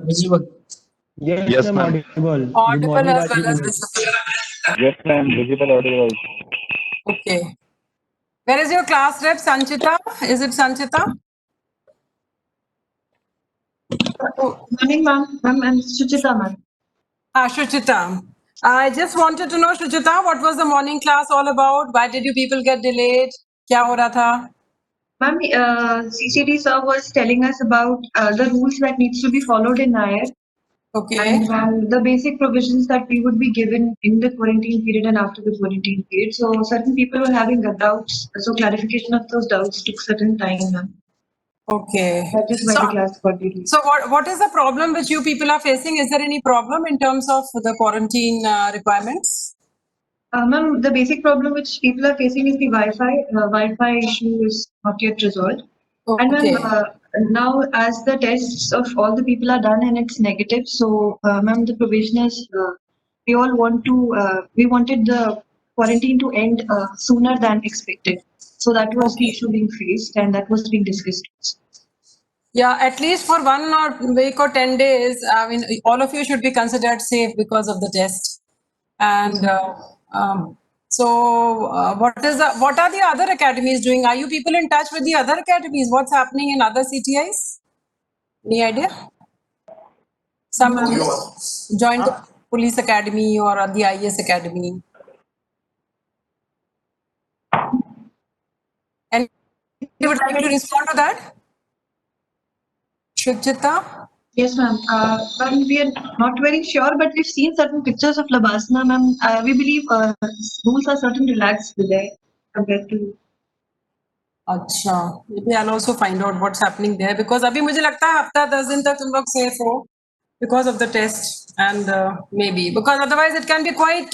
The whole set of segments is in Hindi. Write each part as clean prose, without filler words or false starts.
visible. Yes, ma'am. Audible. Good Audible morning, as well as Rajiv. visible. Yes, ma'am. Visible, audible. Okay. Where is your class rep, Sanchita? Is it Sanchita? Morning, ma'am. Ma'am, I'm Suchita, ma'am. Shuchita. I just wanted to know, Shuchita, what was the morning class all about? Why did you people get delayed? Kya ho raha tha? Ma'am, CCD sir was telling us about the rules that needs to be followed in Nair, Okay. and the basic provisions that we would be given in the quarantine period and after the quarantine period. So certain people were having doubts. So clarification of those doubts took certain time, ma'am. Okay. That is why the class got delayed. So what is the problem which you people are facing? Is there any problem in terms of the quarantine requirements? Ma'am, the basic problem which people are facing is the Wi-Fi. Wi-Fi issue is not yet resolved. And Okay. ma'am, now as the tests of all the people are done and it's negative, so ma'am, the provision is we all want to we wanted the quarantine to end sooner than expected. So that was the issue being faced and that was being discussed. Yeah, at least for 1 week or 10 days, I mean, all of you should be considered safe because of the test. And what are the other academies doing? Are you people in touch with the other academies? What's happening in other CTIs? Any idea? Somebody joined the police academy or the IS academy. And you would like to respond to that? Shubhjita? Yes, ma'am. Ma'am, we are not very sure, but we've seen certain pictures of Labasana, ma'am. We believe rules are certain relaxed there compared to. अच्छा, maybe I'll also find out what's happening there because अभी मुझे लगता है हफ्ता 10 दिन तक तुम लोग safe हो because of the test and maybe because otherwise it can be quite.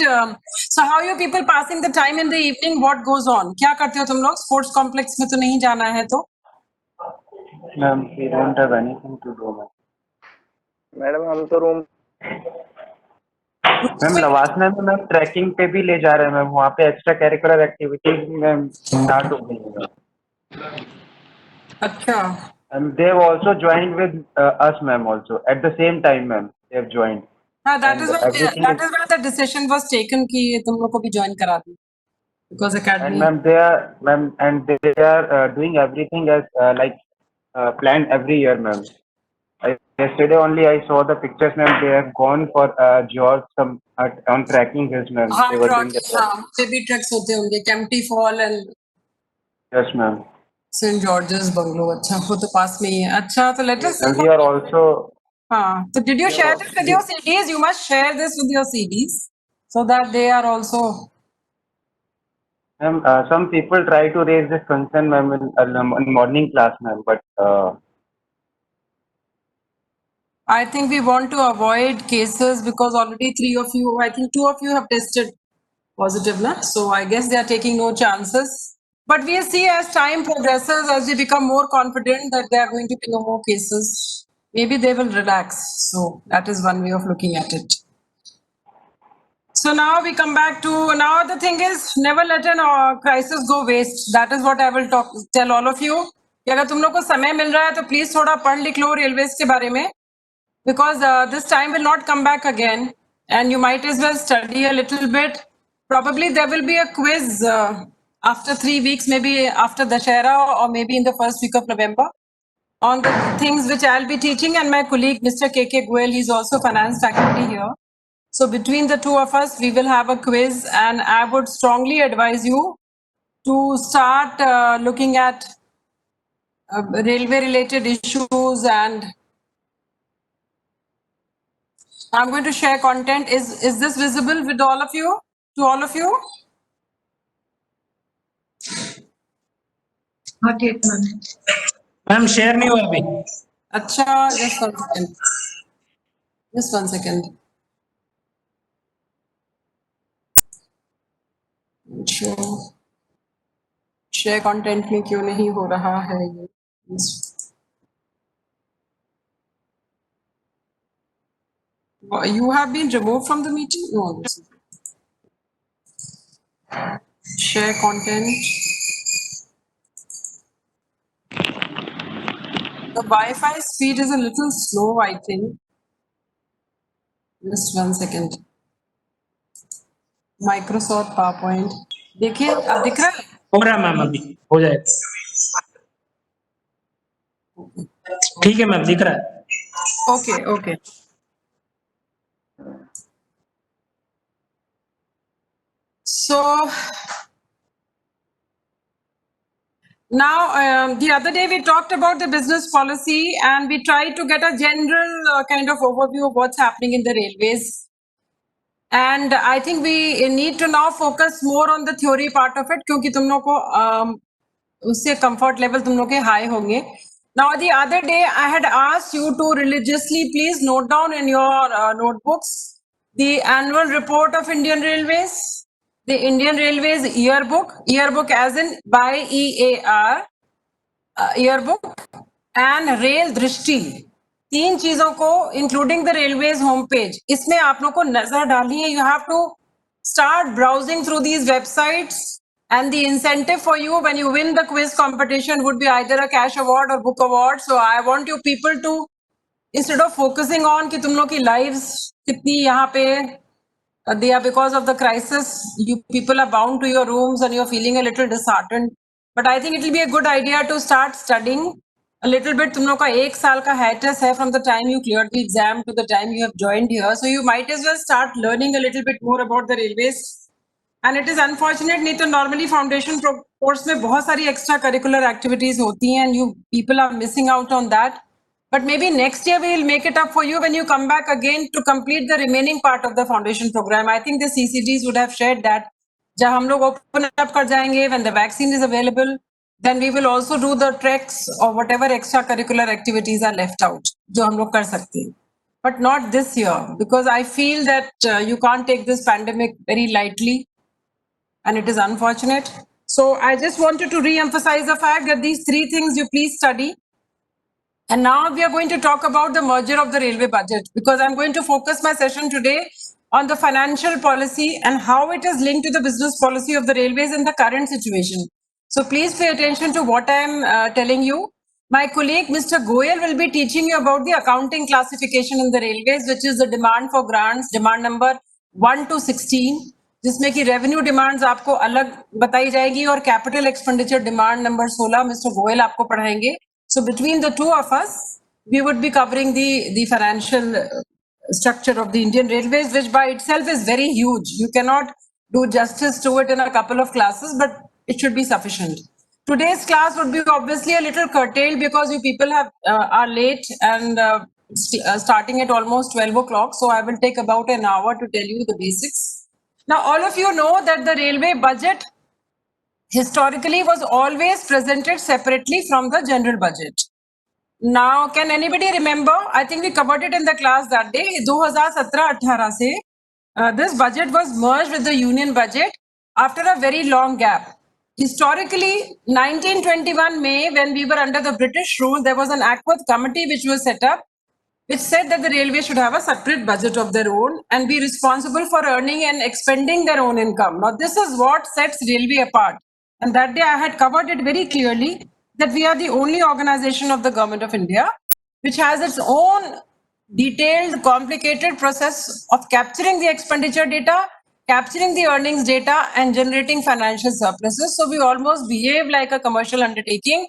So how are you people passing the time in the evening? What goes on? क्या करते हो तुम लोग? Sports complex में तो नहीं जाना है तो? Ma'am, we don't have anything to do, ma'am. Madam हम तो रूम मैम लवासना में मैम ट्रैकिंग पे भी ले जा रहे हैं मैम वहाँ पे extra curricular activities ma'am start हो गई है अच्छा. and they have also joined with us ma'am also at the same time ma'am they have joined. हाँ, that And is everything why the decision was taken कि तुम लोग को भी join करा दूँ because academy. and they are doing everything as planned every year ma'am. Yesterday only I saw the pictures ma'am. They have gone for George some on trekking hills ma'am. हाँ, They were doing the हाँ, baby treks होते होंगे, Kempty Fall and yes ma'am. St. George's Bungalow. अच्छा, वो तो पास में ही है. अच्छा, तो let us. And we are also हाँ, so did you share this with your CDs? You must share this with your CDs so that they are also. ma'am, some people try to raise this concern ma'am in morning class ma'am, but I think we want to avoid cases because already 3 of you, I think 2 of you have tested positive, na? So I guess they are taking no chances. But we see as time progresses, as we become more confident that there are going to be no more cases, maybe they will relax. So that is one way of looking at it. So now we come back to, now the thing is, never let an crisis go waste. That is what I will tell all of you. कि अगर तुम लोग को समय मिल रहा है तो प्लीज थोड़ा पढ़ लिख लो रेलवेज के बारे में because this time will not come back again and you might as well study a little bit. Probably there will be a quiz after 3 weeks, maybe after Dashera or maybe in the first week of November on the things which I'll be teaching and my colleague Mr. KK Goel, he's also finance faculty here. So between the two of us, we will have a quiz and I would strongly advise you to start looking at railway related issues and I'm going to share content. Is this visible with all of you? To all of you? Not yet, ma'am. Ma'am share नहीं हुआ अभी. Acha, just 1 second. Just 1 second. Share content में क्यों नहीं हो रहा है ये? You have been removed from the meeting? No. Share content. The Wi-Fi speed is a little slow, I think. Just 1 second. Microsoft PowerPoint. देखिए अब दिख रहा है? हो रहा है मैम, अभी हो जाएगा। ठीक है मैम, दिख रहा है। Okay, okay. So now the other day we talked about the business policy and we tried to get a general kind of overview of what's happening in the railways. And I think we need to now focus more on the theory part of it क्योंकि तुम लोग को उससे comfort level तुम लोग के high होंगे. Now the other day I had asked you to religiously please note down in your notebooks the annual report of Indian Railways, the Indian Railways yearbook as in by EAR yearbook and Rail Drishti. 3 चीजों को including the railways home page इसमें आप लोग को नजर डालनी है. You have to start browsing through these websites and the incentive for you when you win the quiz competition would be either a cash award or book award. So I want you people to, instead of focusing on कि तुम लोग की lives कितनी यहाँ पे they are because of the crisis, you people are bound to your rooms and you're feeling a little disheartened. But I think it will be a good idea to start studying a little bit. तुम लोग का 1 साल का hiatus है from the time you cleared the exam to the time you have joined here. So you might as well start learning a little bit more about the railways. And it is unfortunate, नहीं तो normally foundation course में बहुत सारी extra curricular activities होती हैं and you people are missing out on that. But maybe next year we will make it up for you when you come back again to complete the remaining part of the foundation program. I think the CCDs would have shared that. जब हम लोग open up कर जाएंगे, when the vaccine is available, then we will also do the treks or whatever extracurricular activities are left out, जो हम लोग कर सकते हैं. But not this year, because I feel that you can't take this pandemic very lightly, and it is unfortunate. So I just wanted to re-emphasize the fact that these 3 things you please study. And now we are going to talk about the merger of the railway budget, because I'm going to focus my session today on the financial policy and how it is linked to the business policy of the railways in the current situation. So please pay attention to what I'm telling you. My colleague, Mr. Goyal, will be teaching you about the accounting classification in the railways, which is the demand for grants, demand number 1 to 16, जिसमें कि revenue demands आपको अलग बताई जाएगी और capital expenditure demand number 16 Mr. Goyal आपको पढ़ाएंगे. So between the two of us, we would be covering the financial structure of the Indian Railways, which by itself is very huge. You cannot do justice to it in a couple of classes, but it should be sufficient. Today's class would be obviously a little curtailed because you people are late and starting at almost 12 o'clock. So I will take about an hour to tell you the basics. Now, all of you know that the railway budget historically was always presented separately from the general budget. Now, can anybody remember? I think we covered it in the class that day. 2017-18 से this budget was merged with the union budget after a very long gap. Historically, 1921 May, when we were under the British rule, there was an Ackworth committee which was set up, which said that the railway should have a separate budget of their own and be responsible for earning and expending their own income. Now, this is what sets railway apart. And that day I had covered it very clearly that we are the only organization of the government of India which has its own detailed, complicated process of capturing the expenditure data, capturing the earnings data, and generating financial surpluses. So we almost behave like a commercial undertaking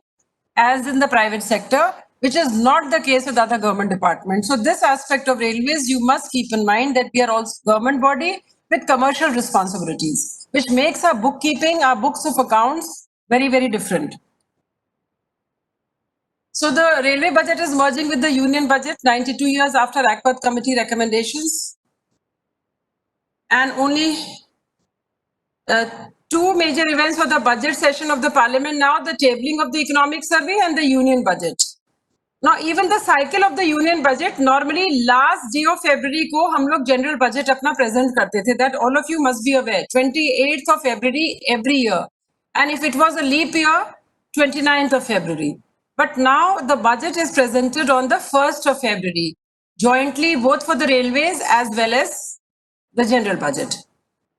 as in the private sector, which is not the case with other government departments. So this aspect of railways, you must keep in mind that we are also government body with commercial responsibilities, which makes our bookkeeping, our books of accounts very, very different. So the railway budget is merging with the union budget 92 years after Ackworth committee recommendations. And only 2 major events for the budget session of the parliament now, the tabling of the economic survey and the union budget. Now, even the cycle of the union budget, normally last day of February को हम लोग general budget अपना present करते थे. That all of you must be aware. 28th of February every year. And if it was a leap year, 29th of February. But now the budget is presented on the 1st of February, jointly both for the railways as well as the general budget.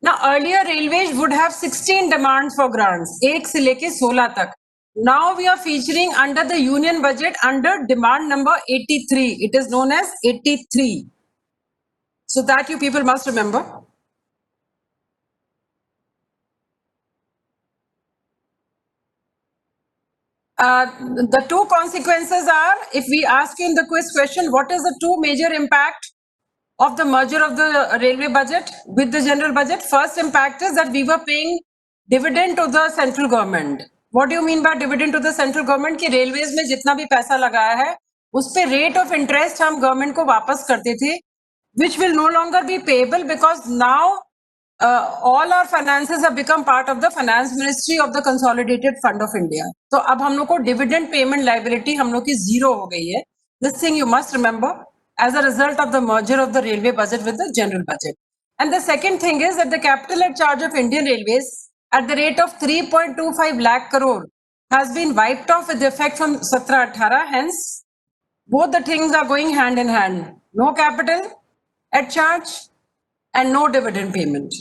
Now, earlier railways would have 16 demands for grants, 1 से लेके 16 तक. Now we are featuring under the union budget under demand number 83. It is known as 83. So that you people must remember. The two consequences are, if we ask you in the quiz question, what is the two major impact of the merger of the railway budget with the general budget? First impact is that we were paying dividend to the central government. What do you mean by dividend to the central government? कि railways में जितना भी पैसा लगाया है, उस पे rate of interest हम government को वापस करते थे, which will no longer be payable because now all our finances have become part of the finance ministry of the consolidated fund of India. तो अब हम लोग को dividend payment liability हम लोग की zero हो गई है. This thing you must remember as a result of the merger of the railway budget with the general budget. And the second thing is that the capital at charge of Indian Railways at the rate of 3.25 lakh crore has been wiped off with effect from 17-18. Hence, both the things are going hand in hand. No capital at charge and no dividend payment.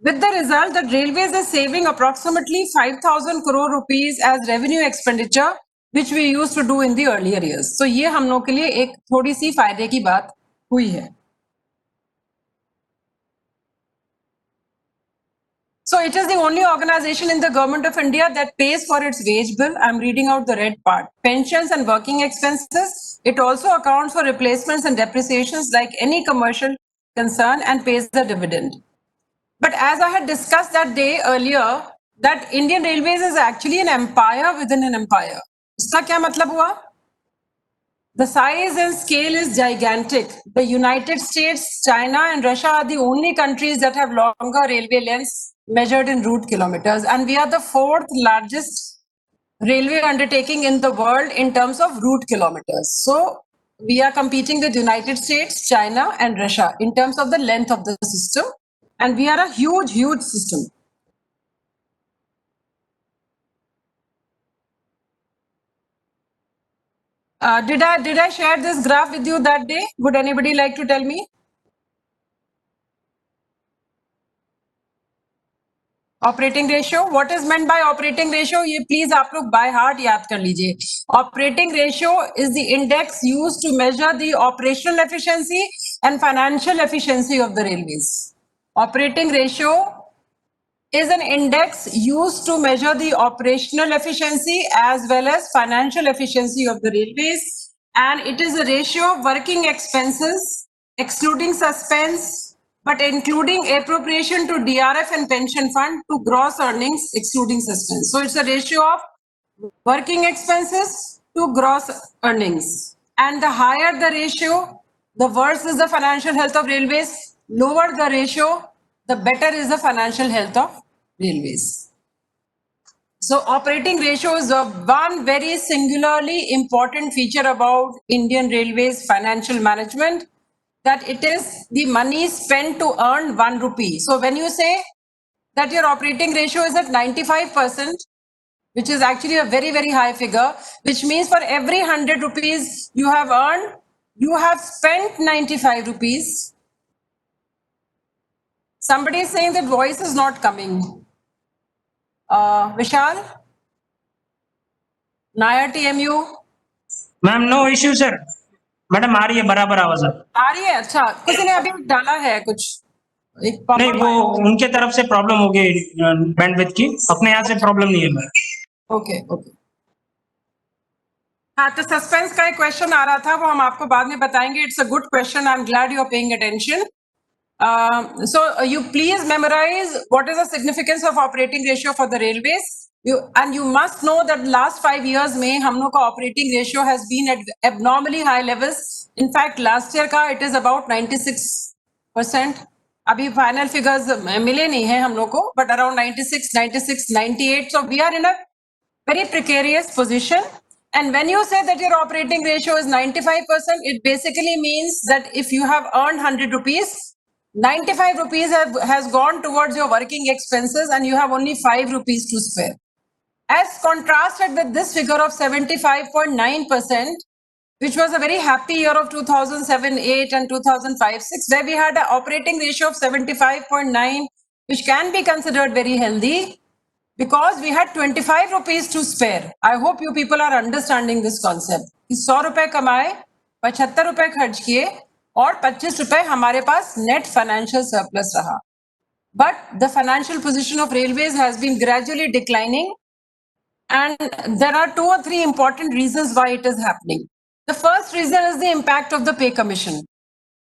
With the result that Railways is saving approximately 5,000 crore rupees as revenue expenditure, which we used to do in the earlier years. So ये हम लोग के लिए एक थोड़ी सी फायदे की बात हुई है. So it is the only organization in the government of India that pays for its wage bill. I'm reading out the red part. Pensions and working expenses. It also accounts for replacements and depreciations like any commercial concern and pays the dividend. But as I had discussed that day earlier, that Indian Railways is actually an empire within an empire. इसका क्या मतलब हुआ? The size and scale is gigantic. The United States, China and Russia are the only countries that have longer railway lengths measured in route kilometers. And we are the fourth largest railway undertaking in the world in terms of route kilometers. So we are competing with United States, China and Russia in terms of the length of the system. And we are a huge, huge system. Did I share this graph with you that day? Would anybody like to tell me? Operating ratio. What is meant by operating ratio? ये please आप लोग by heart याद कर लीजिए. Operating ratio is the index used to measure the operational efficiency and financial efficiency of the railways. Operating ratio is an index used to measure the operational efficiency as well as financial efficiency of the railways, and it is a ratio of working expenses excluding suspense but including appropriation to DRF and pension fund to gross earnings excluding suspense. So it's a ratio of working expenses to gross earnings, and the higher the ratio, the worse is the financial health of railways. Lower the ratio, the better is the financial health of railways. So operating ratio is one very singularly important feature about Indian Railways financial management, that it is the money spent to earn 1 rupee. So when you say that your operating ratio is at 95%, which is actually a very, very high figure, which means for every 100 rupees you have earned, you have spent 95 rupees. Somebody is saying that voice is not coming. Vishal? Naya TMU? Ma'am no issue sir. Madam आ रही है बराबर आवाज. आ रही है. अच्छा, किसी ने अभी डाला है कुछ एक नहीं, वो उनके तरफ से प्रॉब्लम हो गई बैंडविड्थ की. अपने यहाँ से प्रॉब्लम नहीं है मैम. Okay okay. हाँ, तो सस्पेंस का एक क्वेश्चन आ रहा था, वो हम आपको बाद में बताएंगे. It's a good question. I am glad you are paying attention. So you please memorize what is the significance of operating ratio for the railways. And you must know that last 5 years में हम लोग का operating ratio has been at abnormally high levels. In fact, last year का it is about 96%. अभी final figures मिले नहीं हैं हम लोग को, but around 96, 98. So we are in a very precarious position. And when you say that your operating ratio is 95%, it basically means that if you have earned 100 rupees, 95 rupees has gone towards your working expenses and you have only 5 rupees to spare. As contrasted with this figure of 75.9%, which was a very happy year of 2007-8 and 2005-6, where we had an operating ratio of 75.9, which can be considered very healthy because we had 25 rupees to spare. I hope you people are understanding this concept. 100 रुपए कमाए, 75 रुपए खर्च किए, और 25 रुपए हमारे पास नेट फाइनेंशियल सरप्लस रहा. But the financial position of railways has been gradually declining, and there are 2 or 3 important reasons why it is happening. The first reason is the impact of the pay commission.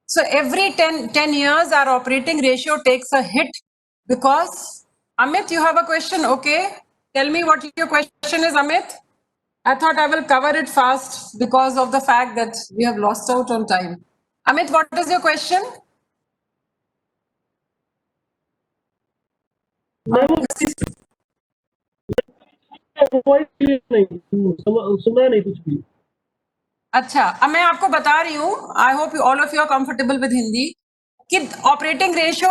So every 10 years, our operating ratio takes a hit because, Amit, you have a question? Okay. Tell me what your question is, Amit. I thought I will cover it fast because of the fact that we have lost out on time. Amit, what is your question? सुना नहीं कुछ भी. अच्छा, अब मैं आपको बता रही हूँ, I hope all of you are comfortable with Hindi, कि ऑपरेटिंग रेशियो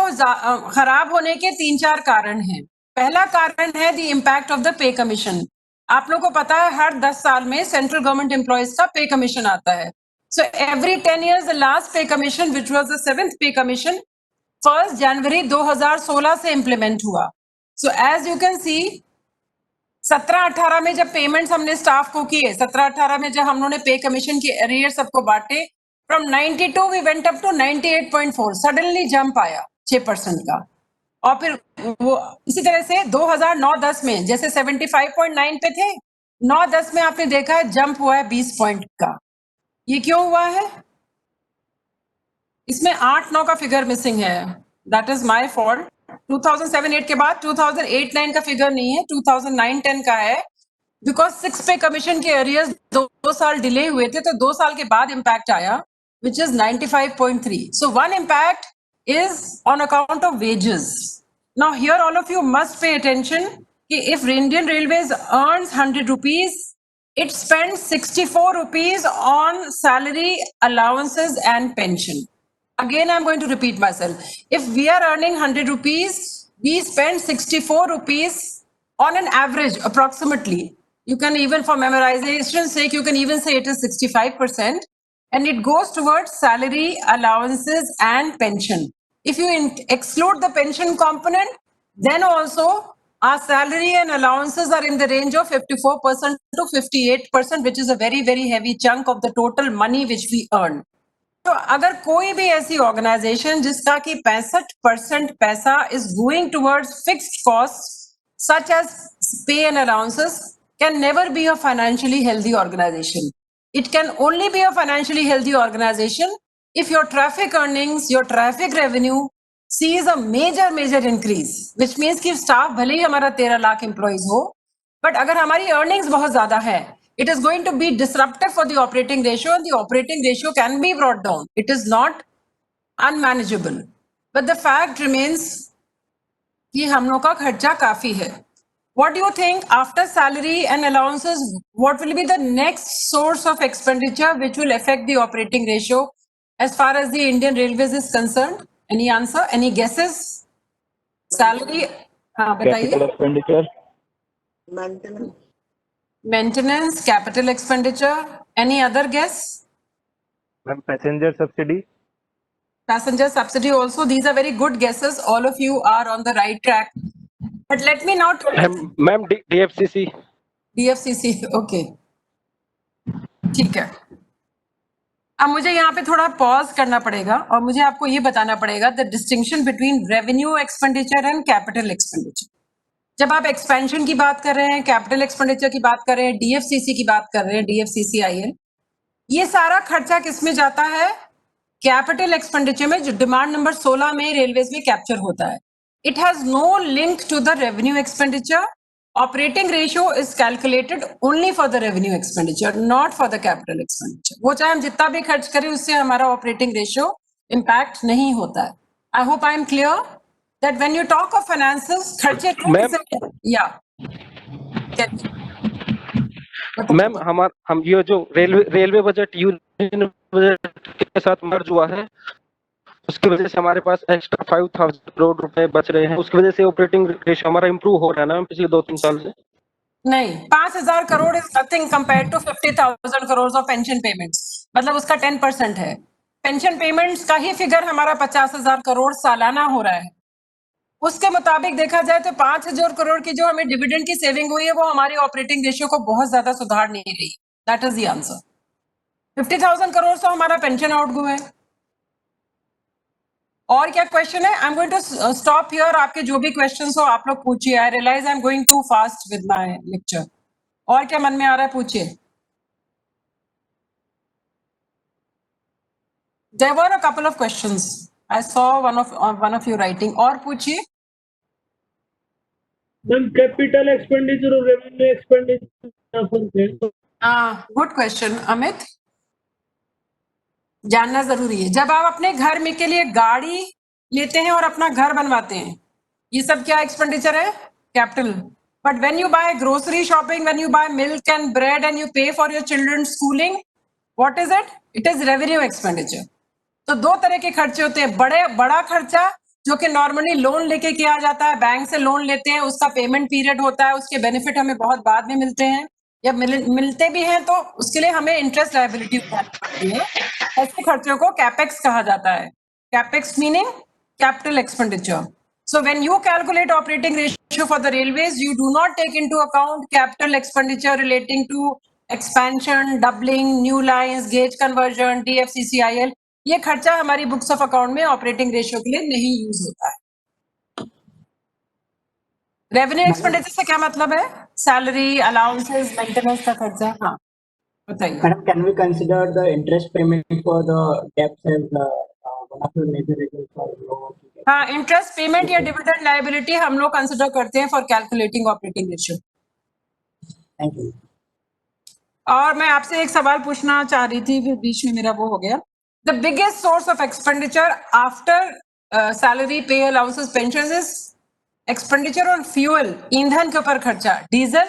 खराब होने के 3-4 कारण हैं. पहला कारण है the impact of the pay commission. आप लोगों को पता है हर 10 साल में सेंट्रल गवर्नमेंट एम्प्लॉयज का पे कमीशन आता है. So every 10 years the last pay commission which was the 7th pay commission 1 जनवरी 2016 से इंप्लीमेंट हुआ. So as you can see 17-18 में जब पेमेंट्स हमने स्टाफ को किए, 17-18 में जब हमने पे कमीशन की एरियर सबको बांटे, from 92 we went up to 98.4, suddenly jump आया 6% का. और फिर वो इसी तरह से 2009-10 में जैसे 75.9 पे थे, 9-10 में आपने देखा है जंप हुआ है 20 पॉइंट का. ये क्यों हुआ है? इसमें 8-9 का फिगर मिसिंग है. That is my fault. 2007-8 के बाद 2008-9 का फिगर नहीं है, 2009-10 का है, बिकॉज 6 पे कमीशन के एरियर्स 2 साल डिले हुए थे, तो 2 साल के बाद इम्पैक्ट आया, which is 95.3. So one impact is on account of wages. Now here all of you must pay attention कि if Indian railways earns 100 rupees, it spends 64 rupees on salary, allowances and pension. Again, I'm going to repeat myself. If we are earning 100 rupees, we spend 64 rupees on an average, approximately. You can even, for memorization's sake, you can even say it is 65%. And it goes towards salary, allowances and pension. If you exclude the pension component, then also our salary and allowances are in the range of 54% to 58%, which is a very, very heavy chunk of the total money which we earn. तो अगर कोई भी ऐसी ऑर्गेनाइजेशन जिसका कि 65% पैसा is going towards fixed cost such as pay and allowances, can never be a financially healthy organisation. It can only be a financially healthy organisation if your traffic earnings, your traffic revenue sees a major increase, which means कि staff भले ही हमारा 13 लाख employees हो, but अगर हमारी earnings बहुत ज्यादा है, it is going to be disruptive for the operating ratio, and the operating ratio can be brought down. It is not unmanageable, but the fact remains कि हम लोग का खर्चा काफी है. What do you think after salary and allowances, what will be the next source of expenditure which will affect the operating ratio as far as the Indian Railways is concerned? Any answer? Any guesses? Salary? हाँ बताइए. Capital expenditure. Maintenance, capital expenditure. Any other guess? Ma'am, passenger subsidy. Passenger subsidy also. These are very good guesses. All of you are on the right track. But let me now Ma'am, DFCC. DFCC. Okay. ठीक है. अब मुझे यहाँ पे थोड़ा पॉज करना पड़ेगा और मुझे आपको ये बताना पड़ेगा the distinction between revenue expenditure and capital expenditure. जब आप एक्सपेंशन की बात कर रहे हैं, कैपिटल एक्सपेंडिचर की बात कर रहे हैं, डीएफसीसी की बात कर रहे हैं, DFCCIL, ये सारा खर्चा किस में जाता है? कैपिटल एक्सपेंडिचर में, जो डिमांड नंबर 16 में रेलवेज में कैप्चर होता है. It has no link to the revenue expenditure. Operating ratio is calculated only for the revenue expenditure, not for the capital expenditure. वो चाहे हम जितना भी खर्च करें उससे हमारा operating ratio impact नहीं होता है. I hope I am clear that when you talk of finances, खर्चे मैम हम ये जो रेलवे बजट यूनियन बजट के साथ मर्ज हुआ है, उसकी वजह से हमारे पास एक्स्ट्रा 5,000 करोड़ रुपए बच रहे हैं. उसकी वजह से ऑपरेटिंग रेशियो हमारा इंप्रूव हो रहा है ना पिछले 2-3 साल से. नहीं, 5,000 crore is nothing compare to 50,000 crore of pension payments. मतलब उसका 10% है. पेंशन पेमेंट्स का ही फिगर हमारा 50,000 करोड़ सालाना हो रहा है. उसके मुताबिक देखा जाए तो 5,000 करोड़ की जो हमें डिविडेंड की सेविंग हुई है वो हमारी ऑपरेटिंग रेशियो को बहुत ज्यादा सुधार नहीं रही. That is the answer. 50,000 crore तो हमारा पेंशन आउटगो है. और क्या क्वेश्चन है? I am going to stop here. आपके जो भी क्वेश्चंस हो आप लोग पूछिए. I realise I am going too fast with my lecture. और क्या मन में आ रहा है पूछिए. There were a couple of questions. I saw one of you writing. और पूछिए. मैम कैपिटल एक्सपेंडिचर और रेवेन्यू एक्सपेंडिचर क्या फर्क है? Good question Amit. जानना जरूरी है. जब आप अपने घर में के लिए गाड़ी लेते हैं और अपना घर बनवाते हैं, ये सब क्या एक्सपेंडिचर है? Capital. But when you buy grocery shopping, when you buy milk and bread and you pay for your children schooling, what is it? It is revenue expenditure. तो दो तरह के खर्चे होते हैं. बड़ा खर्चा जो कि नॉर्मली लोन लेके किया जाता है, बैंक से लोन लेते हैं, उसका पेमेंट पीरियड होता है, उसके बेनिफिट हमें बहुत बाद में मिलते हैं या मिलते भी हैं तो उसके लिए हमें इंटरेस्ट लायबिलिटी उठानी पड़ती है. ऐसे खर्चों को कैपेक्स कहा जाता है. Capex meaning capital expenditure. So when you calculate operating ratio for the railways, you do not take into account capital expenditure relating to expansion, doubling, new lines, gauge conversion, DFCCIL. ये खर्चा हमारी बुक्स ऑफ अकाउंट में ऑपरेटिंग रेशियो के लिए नहीं यूज होता है. रेवेन्यू एक्सपेंडिचर से क्या मतलब है? सैलरी, अलाउंसेस, मेंटेनेंस का खर्चा. हाँ बताइए. Madam, can we consider the interest payment for the debts as one of the major reasons for lower ticket? हाँ, इंटरेस्ट पेमेंट या डिविडेंड लायबिलिटी हम लोग कंसिडर करते हैं for calculating operating ratio. Thank you. और मैं आपसे एक सवाल पूछना चाह रही थी, फिर बीच में मेरा वो हो गया. The biggest source of expenditure after salary, pay, allowances, pension is expenditure on fuel. ईंधन के ऊपर खर्चा, diesel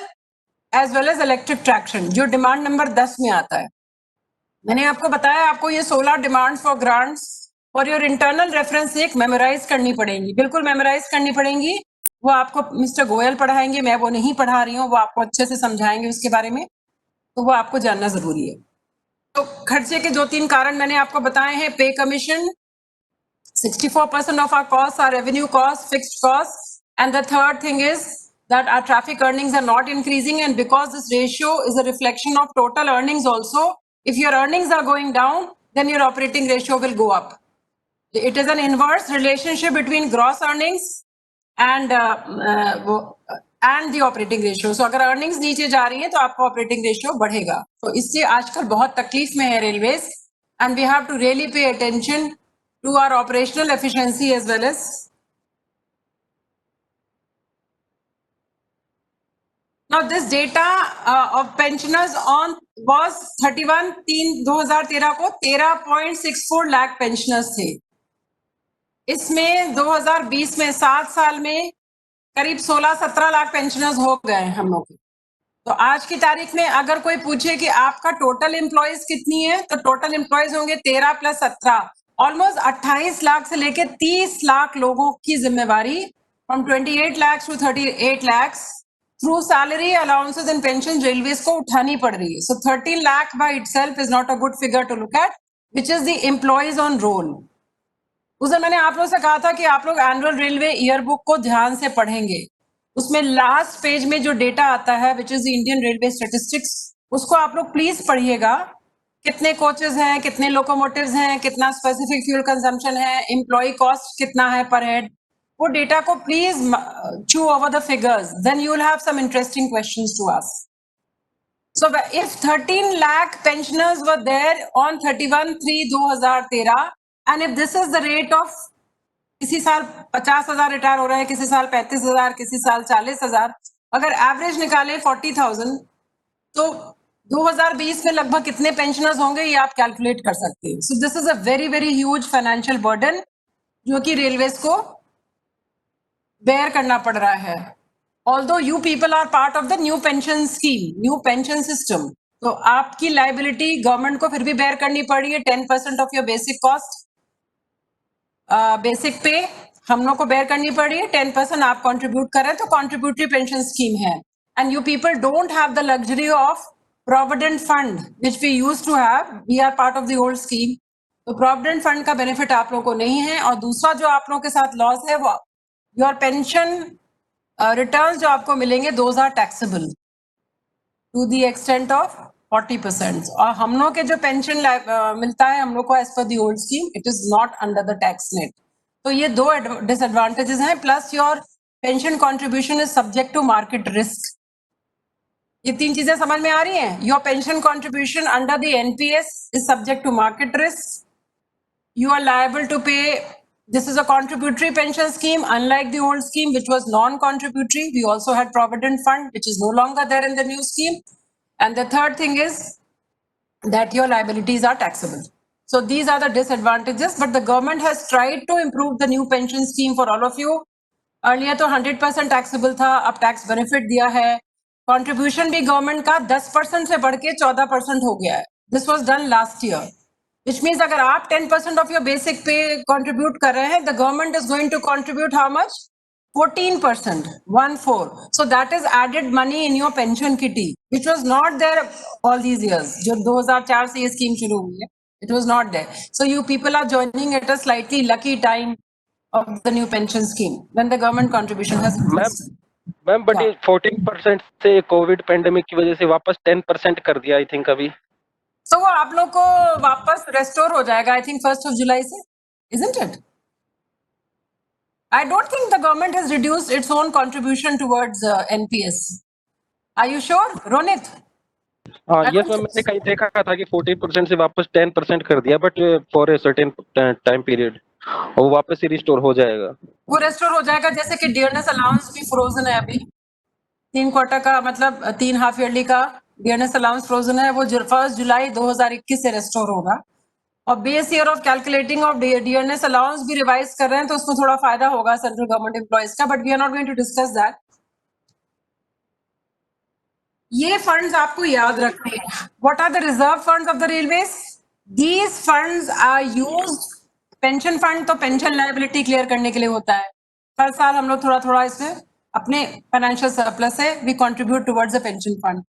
as well as electric traction, जो डिमांड नंबर 10 में आता है. मैंने आपको बताया आपको ये 16 डिमांड्स फॉर ग्रांट्स और योर इंटरनल रेफरेंस एक मेमोराइज करनी पड़ेंगी. बिल्कुल मेमोराइज करनी पड़ेंगी. वो आपको मिस्टर गोयल पढ़ाएंगे, मैं वो नहीं पढ़ा रही हूँ, वो आपको अच्छे से समझाएंगे उसके बारे में. तो वो आपको जानना जरूरी है. तो खर्चे के 2-3 कारण मैंने आपको बताए हैं. पे commission, 64% of our costs are revenue costs, fixed costs. And the third thing is that our traffic earnings are not increasing, and because this ratio is a reflection of total earnings also, if your earnings are going down, then your operating ratio will go up. It is an inverse relationship between gross earnings and the operating ratio. So अगर earnings नीचे जा रही हैं तो आपका operating ratio बढ़ेगा. तो इससे आजकल बहुत तकलीफ में है railways, and we have to really pay attention to our operational efficiency as well as. Now this data of pensioners on was 31/3/2013 को 13.64 लाख पेंशनर्स थे. इसमें 2020 में 7 साल में करीब 16-17 लाख पेंशनर्स हो गए हम लोग. तो आज की तारीख में अगर कोई पूछे कि आपका टोटल एम्प्लॉयज कितनी है, तो टोटल एम्प्लॉयज होंगे 13 + 17, ऑलमोस्ट 28 लाख से लेके 30 लाख लोगों की जिम्मेवारी, फ्रॉम 28 lakhs to 38 lakhs through salary, allowances and pension railways को उठानी पड़ रही है. So 13 lakh by itself is not a good figure to look at, which is the employees on roll. उस दिन मैंने आप लोगों से कहा था कि आप लोग एनुअल रेलवे ईयर बुक को ध्यान से पढ़ेंगे. उसमें लास्ट पेज में जो डेटा आता है विच is the Indian railway statistics, उसको आप लोग प्लीज पढ़िएगा. कितने कोचेस हैं, कितने लोकोमोटिव्स हैं, कितना स्पेसिफिक फ्यूल कंजम्पशन है, एम्प्लॉय कॉस्ट कितना है पर हेड. वो डेटा को please chew over the figures, then you will have some interesting questions to ask. So if 13 lakh pensioners were there on 31/3/2013, and if this is the rate of, किसी साल 50,000 रिटायर हो रहे हैं, किसी साल 35,000, किसी साल 40,000, अगर एवरेज निकाले 40,000, तो 2020 में लगभग कितने पेंशनर्स होंगे ये आप कैलकुलेट कर सकते हैं. So this is a very very huge financial burden जो कि रेलवेज को बेयर करना पड़ रहा है. Although you people are part of the new pension scheme, new pension system, तो आपकी लाइबिलिटी गवर्नमेंट को फिर भी बेयर करनी पड़ी है. 10% of your basic cost, basic पे हम लोग को बेयर करनी पड़ी है. 10% आप कंट्रीब्यूट करें तो कॉन्ट्रीब्यूटरी पेंशन स्कीम है. And you people don't have the luxury of provident fund which we used to have. We are part of the old scheme. तो प्रोविडेंट फंड का बेनिफिट आप लोगों को नहीं है. और दूसरा जो आप लोगों के साथ लॉस है वो योर पेंशन रिटर्न्स जो आपको मिलेंगे, those are taxable to the extent of 40%. और हम लोग के जो पेंशन मिलता है हम लोग को as per the old scheme, it is not under the tax net. तो ये दो डिसएडवांटेजेस हैं, plus your pension contribution is subject to market risk. ये तीन चीजें समझ में आ रही हैं? Your pension contribution under the NPS is subject to market risk. You are liable to pay. This is a contributory pension scheme, unlike the old scheme, which was non-contributory. We also had provident fund, which is no longer there in the new scheme. And the third thing is that your liabilities are taxable. So these are the disadvantages, but the government has tried to improve the new pension scheme for all of you. Earlier तो 100% taxable था, अब tax benefit दिया है. Contribution भी government का 10% से बढ़ के 14% हो गया है. This was done last year. Which means अगर आप 10% of your basic pay contribute कर रहे हैं, the government is going to contribute how much? 14%, 1/4. So that is added money in your pension kitty, which was not there all these years. जो 2004 से ये scheme शुरू हुई है, it was not there. So you people are joining at a slightly lucky time of the new pension scheme when the government contribution has increased. Ma'am but ये 14% से कोविड पेंडेमिक की वजह से वापस 10% कर दिया आई थिंक अभी। So वो आप लोग को वापस रेस्टोर हो जाएगा, I think 1st of July से, isn't it? I don't think the government has reduced its own contribution towards NPS. Are you sure, Ronit? Yes ma'am, मैंने कहीं देखा था कि 14% से वापस 10% कर दिया, but for a certain time period, और वापस से रिस्टोर हो जाएगा। वो रेस्टोर हो जाएगा, जैसे कि डियरनेस अलाउंस भी फ्रोजन है अभी, 3 क्वार्टर का, मतलब 3 हाफ ईयरली का डियरनेस अलाउंस फ्रोजन है, वो 1 जुलाई 2021 से रेस्टोर होगा। और base year of calculating of dearness allowance भी रिवाइज कर रहे हैं, तो उसमें थोड़ा फायदा होगा सेंट्रल गवर्नमेंट एम्प्लॉयज का, but we are not going to discuss that. ये फंड्स आपको याद रखने हैं। What are the reserve funds of the railways? These funds are used, pension fund तो पेंशन लायबिलिटी क्लियर करने के लिए होता है। हर साल हम लोग थोड़ा थोड़ा इसमें अपने फाइनेंशियल सरप्लस से we contribute towards the pension fund.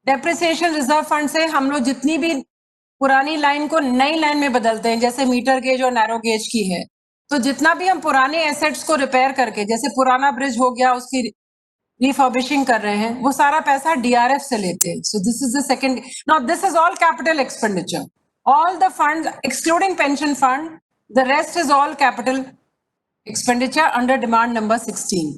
Depreciation reserve fund से हम लोग जितनी भी पुरानी लाइन को नई लाइन में बदलते हैं, जैसे मीटर गेज और नैरो गेज की है, तो जितना भी हम पुराने एसेट्स को रिपेयर करके, जैसे पुराना ब्रिज हो गया उसकी रिफर्बिशिंग कर रहे हैं, वो सारा पैसा डीआरएफ से लेते हैं। So this is the second. Now this is all capital expenditure, all the funds excluding pension fund, the rest is all capital expenditure under demand number 16।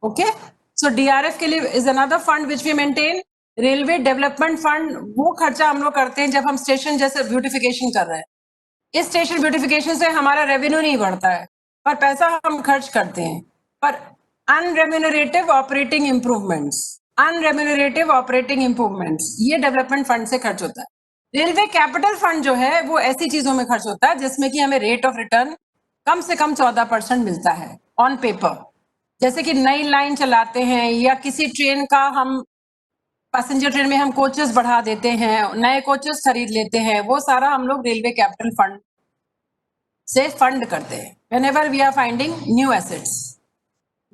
Okay, so DRF के लिए is another fund which we maintain. Railway development fund, वो खर्चा हम लोग करते हैं जब हम स्टेशन जैसे ब्यूटिफिकेशन कर रहे हैं। इस स्टेशन ब्यूटिफिकेशन से हमारा रेवेन्यू नहीं बढ़ता है, पर पैसा हम खर्च करते हैं। पर अनरेम्यूनरेटिव ऑपरेटिंग इंप्रूवमेंट्स, अनरेम्यूनरेटिव ऑपरेटिंग इंप्रूवमेंट्स, ये डेवलपमेंट फंड से खर्च होता है। रेलवे कैपिटल फंड जो है वो ऐसी चीजों में खर्च होता है जिसमें कि हमें रेट ऑफ रिटर्न कम से कम 14% मिलता है ऑन पेपर। जैसे कि नई लाइन चलाते हैं, या किसी ट्रेन का हम पैसेंजर ट्रेन में हम कोचेस बढ़ा देते हैं, नए कोचेस खरीद लेते हैं, वो सारा हम लोग रेलवे कैपिटल फंड से फंड करते हैं whenever we are finding new assets.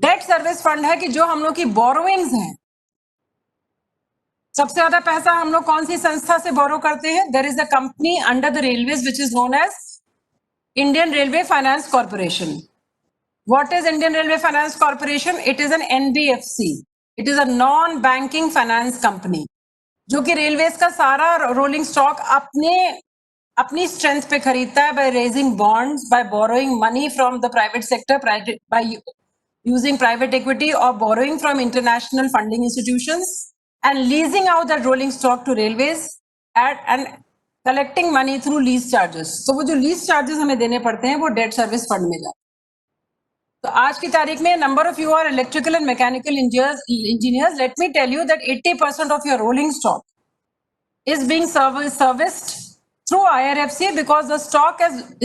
Debt service fund है कि जो हम लोग की बोरोइंग्स हैं, सबसे ज्यादा पैसा हम लोग कौन सी संस्था से बोरो करते हैं? There is a company under the railways which is known as Indian railway finance corporation. What is Indian Railway Finance Corporation? It is an NBFC. It is a non-banking finance company, जो कि रेलवेज का सारा रोलिंग स्टॉक अपनी स्ट्रेंथ पे खरीदता है, by raising bonds, by borrowing money from the private sector, by using private equity or borrowing from international funding institutions and leasing out that rolling stock to railways and collecting money through lease charges. So वो जो lease charges हमें देने पड़ते हैं वो debt service fund में जाते हैं। तो आज की तारीख में number of you are electrical and mechanical engineers, let me tell you that 80% of your rolling stock is being serviced through IRFC because the stock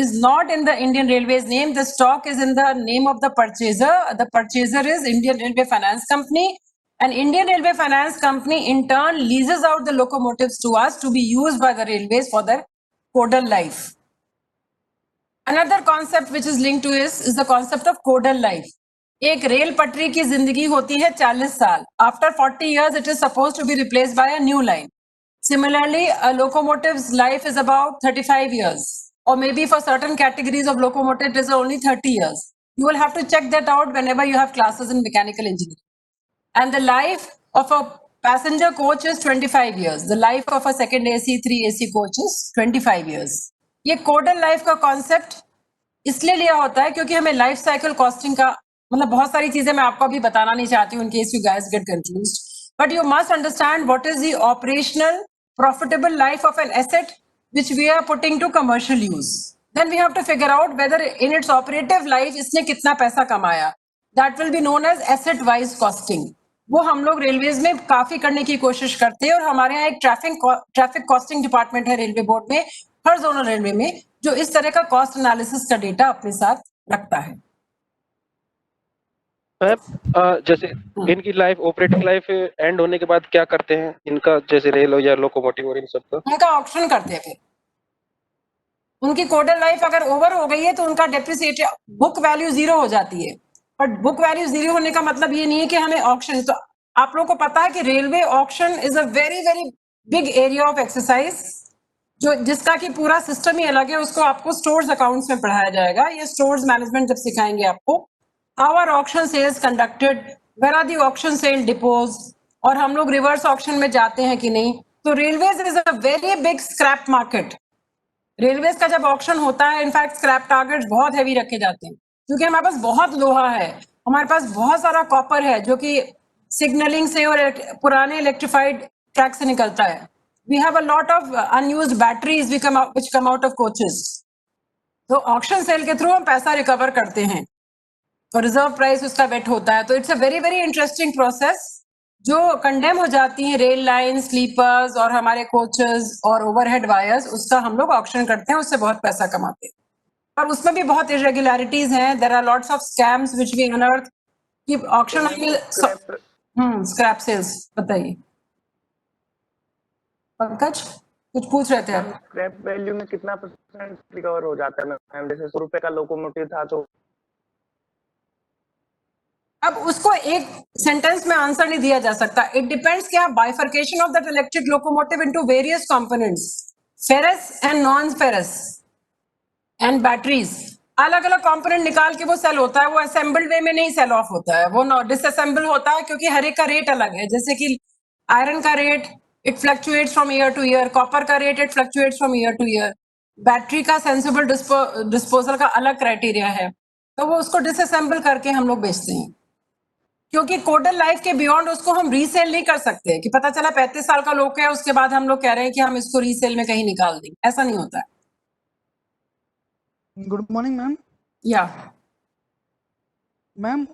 is not in the Indian Railways name, the stock is in the name of the purchaser. The purchaser is Indian Railway Finance Company, and Indian Railway Finance Company in turn leases out the locomotives to us to be used by the railways for their caudal life. Another concept which is linked to is the concept of caudal life. एक रेल पटरी की जिंदगी होती है 40 साल. After 40 years, it is supposed to be replaced by a new line. Similarly, a locomotive's life is about 35 years, or maybe for certain categories of locomotive, it is only 30 years. You will have to check that out whenever you have classes in mechanical engineering. And the life of a passenger coach is 25 years. The life of a second AC, 3 AC coach is 25 years. ये कोडल लाइफ का कॉन्सेप्ट इसलिए लिया होता है क्योंकि हमें लाइफ साइकिल कॉस्टिंग का मतलब बहुत सारी चीजें मैं आपको अभी बताना नहीं चाहती हूँ, in case you guys get confused. But you must understand what is the operational profitable life of an asset which we are putting to commercial use. Then we have to figure out whether in its operative life इसने कितना पैसा कमाया. That will be known as asset wise costing. वो हम लोग रेलवेज में काफी करने की कोशिश करते हैं और हमारे यहाँ एक ट्रैफिक कॉस्टिंग डिपार्टमेंट है रेलवे बोर्ड में, हर जोनल रेलवे में, जो इस तरह का कॉस्ट एनालिसिस का डेटा अपने साथ रखता है. जैसे इनकी लाइफ ऑपरेटिंग लाइफ एंड होने के बाद क्या करते हैं इनका, जैसे रेल हो या लोकोमोटिव और इन सब का? उनका ऑप्शन करते हैं. फिर उनकी कोडल लाइफ अगर ओवर हो गई है तो उनका डेप्रिसिएट बुक वैल्यू 0 हो जाती है. बट बुक वैल्यू 0 होने का मतलब ये नहीं है कि हमें ऑक्शन, तो आप लोगों को पता है कि railway auction is a very very big area of exercise, जो जिसका कि पूरा सिस्टम ही अलग है. उसको आपको स्टोर्स अकाउंट्स में पढ़ाया जाएगा, ये स्टोर्स मैनेजमेंट जब सिखाएंगे आपको. Our auction sales conducted, where are the auction sale depots, और हम लोग रिवर्स ऑक्शन में जाते हैं कि नहीं. तो railways is a very big scrap market. Railways का जब ऑक्शन होता है, इनफैक्ट स्क्रैप टारगेट्स बहुत हैवी रखे जाते हैं क्योंकि हमारे पास बहुत लोहा है, हमारे पास बहुत सारा कॉपर है जो कि सिग्नलिंग से और पुराने इलेक्ट्रिफाइड ट्रैक से निकलता है. We have a lot of unused batteries which come out of coaches. तो ऑक्शन सेल के थ्रू हम पैसा रिकवर करते हैं और रिजर्व प्राइस उसका वेट होता है. तो it's a very very interesting process. जो कंडेम हो जाती हैं रेल लाइन, स्लीपर्स और हमारे कोचेस और ओवरहेड वायर्स, उसका हम लोग ऑक्शन करते हैं, उससे बहुत पैसा कमाते हैं. और उसमें भी बहुत इरेगुलरिटीज हैं. There are lots of scams which we unearth कि ऑक्शन स्क्रैप सेल्स. बताइए पंकज, कुछ पूछ रहे थे आप? स्क्रैप वैल्यू में कितना परसेंट रिकवर हो जाता है मैम? जैसे 100 रुपए का लोकोमोटिव था तो अब उसको एक सेंटेंस में आंसर नहीं दिया जा सकता. इट डिपेंड्स कि आप bifurcation of that electric locomotive into various components, ferrous and non ferrous and batteries, अलग अलग कंपोनेंट निकाल के वो सेल होता है. वो असेंबल्ड वे में नहीं सेल ऑफ होता है, वो डिसअसेंबल होता है क्योंकि हर एक का रेट अलग है. जैसे कि आयरन का rate it fluctuates from year to year, copper का rate it fluctuates from year to year, battery का सेंसिबल डिस्पोजल का अलग क्राइटेरिया है. तो वो उसको डिसअसेंबल करके हम लोग बेचते हैं क्योंकि कोडल लाइफ के बियॉन्ड उसको हम रीसेल नहीं कर सकते कि पता चला 35 साल का लोग है उसके बाद हम लोग कह रहे हैं कि हम इसको रीसेल में कहीं निकाल दें. ऐसा नहीं होता है. Good morning ma'am. या मैम,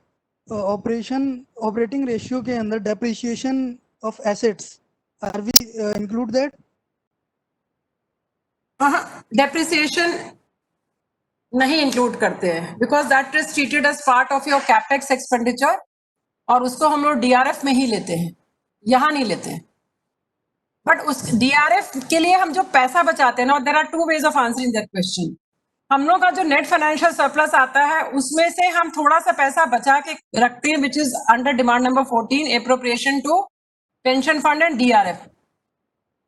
ऑपरेटिंग रेशियो के अंदर depreciation of assets, are we include that? Depreciation नहीं इंक्लूड करते हैं because that is treated as part of your capex expenditure, और उसको हम लोग डीआरएफ में ही लेते हैं, यहाँ नहीं लेते हैं. बट उस डीआरएफ के लिए हम जो पैसा बचाते हैं ना, there are two ways of answering that question. हम लोग का जो नेट फाइनेंशियल सरप्लस आता है उसमें से हम थोड़ा सा पैसा बचा के रखते हैं which is under demand number 14, appropriation to pension fund and DRF.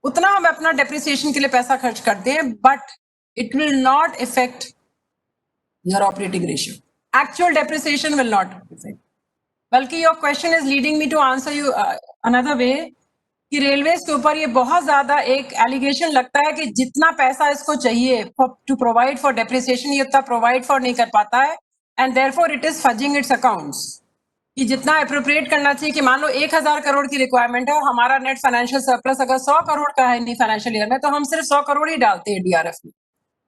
उतना हम अपना डेप्रिसिएशन के लिए पैसा खर्च करते हैं, but it will not affect your operating ratio. Actual depreciation will not affect. बल्कि your question is leading me to answer you another way कि रेलवेज के ऊपर ये बहुत ज्यादा एक एलिगेशन लगता है कि जितना पैसा इसको चाहिए टू प्रोवाइड फॉर डेप्रिसिएशन ये उतना प्रोवाइड फॉर नहीं कर पाता है, and therefore it is fudging it's accounts. कि जितना अप्रोप्रिएट करना चाहिए, कि मान लो 1000 करोड़ की रिक्वायरमेंट है और हमारा नेट फाइनेंशियल सरप्लस अगर 100 करोड़ का है नहीं फाइनेंशियल ईयर में, तो हम सिर्फ 100 करोड़ ही डालते हैं डीआरएफ में.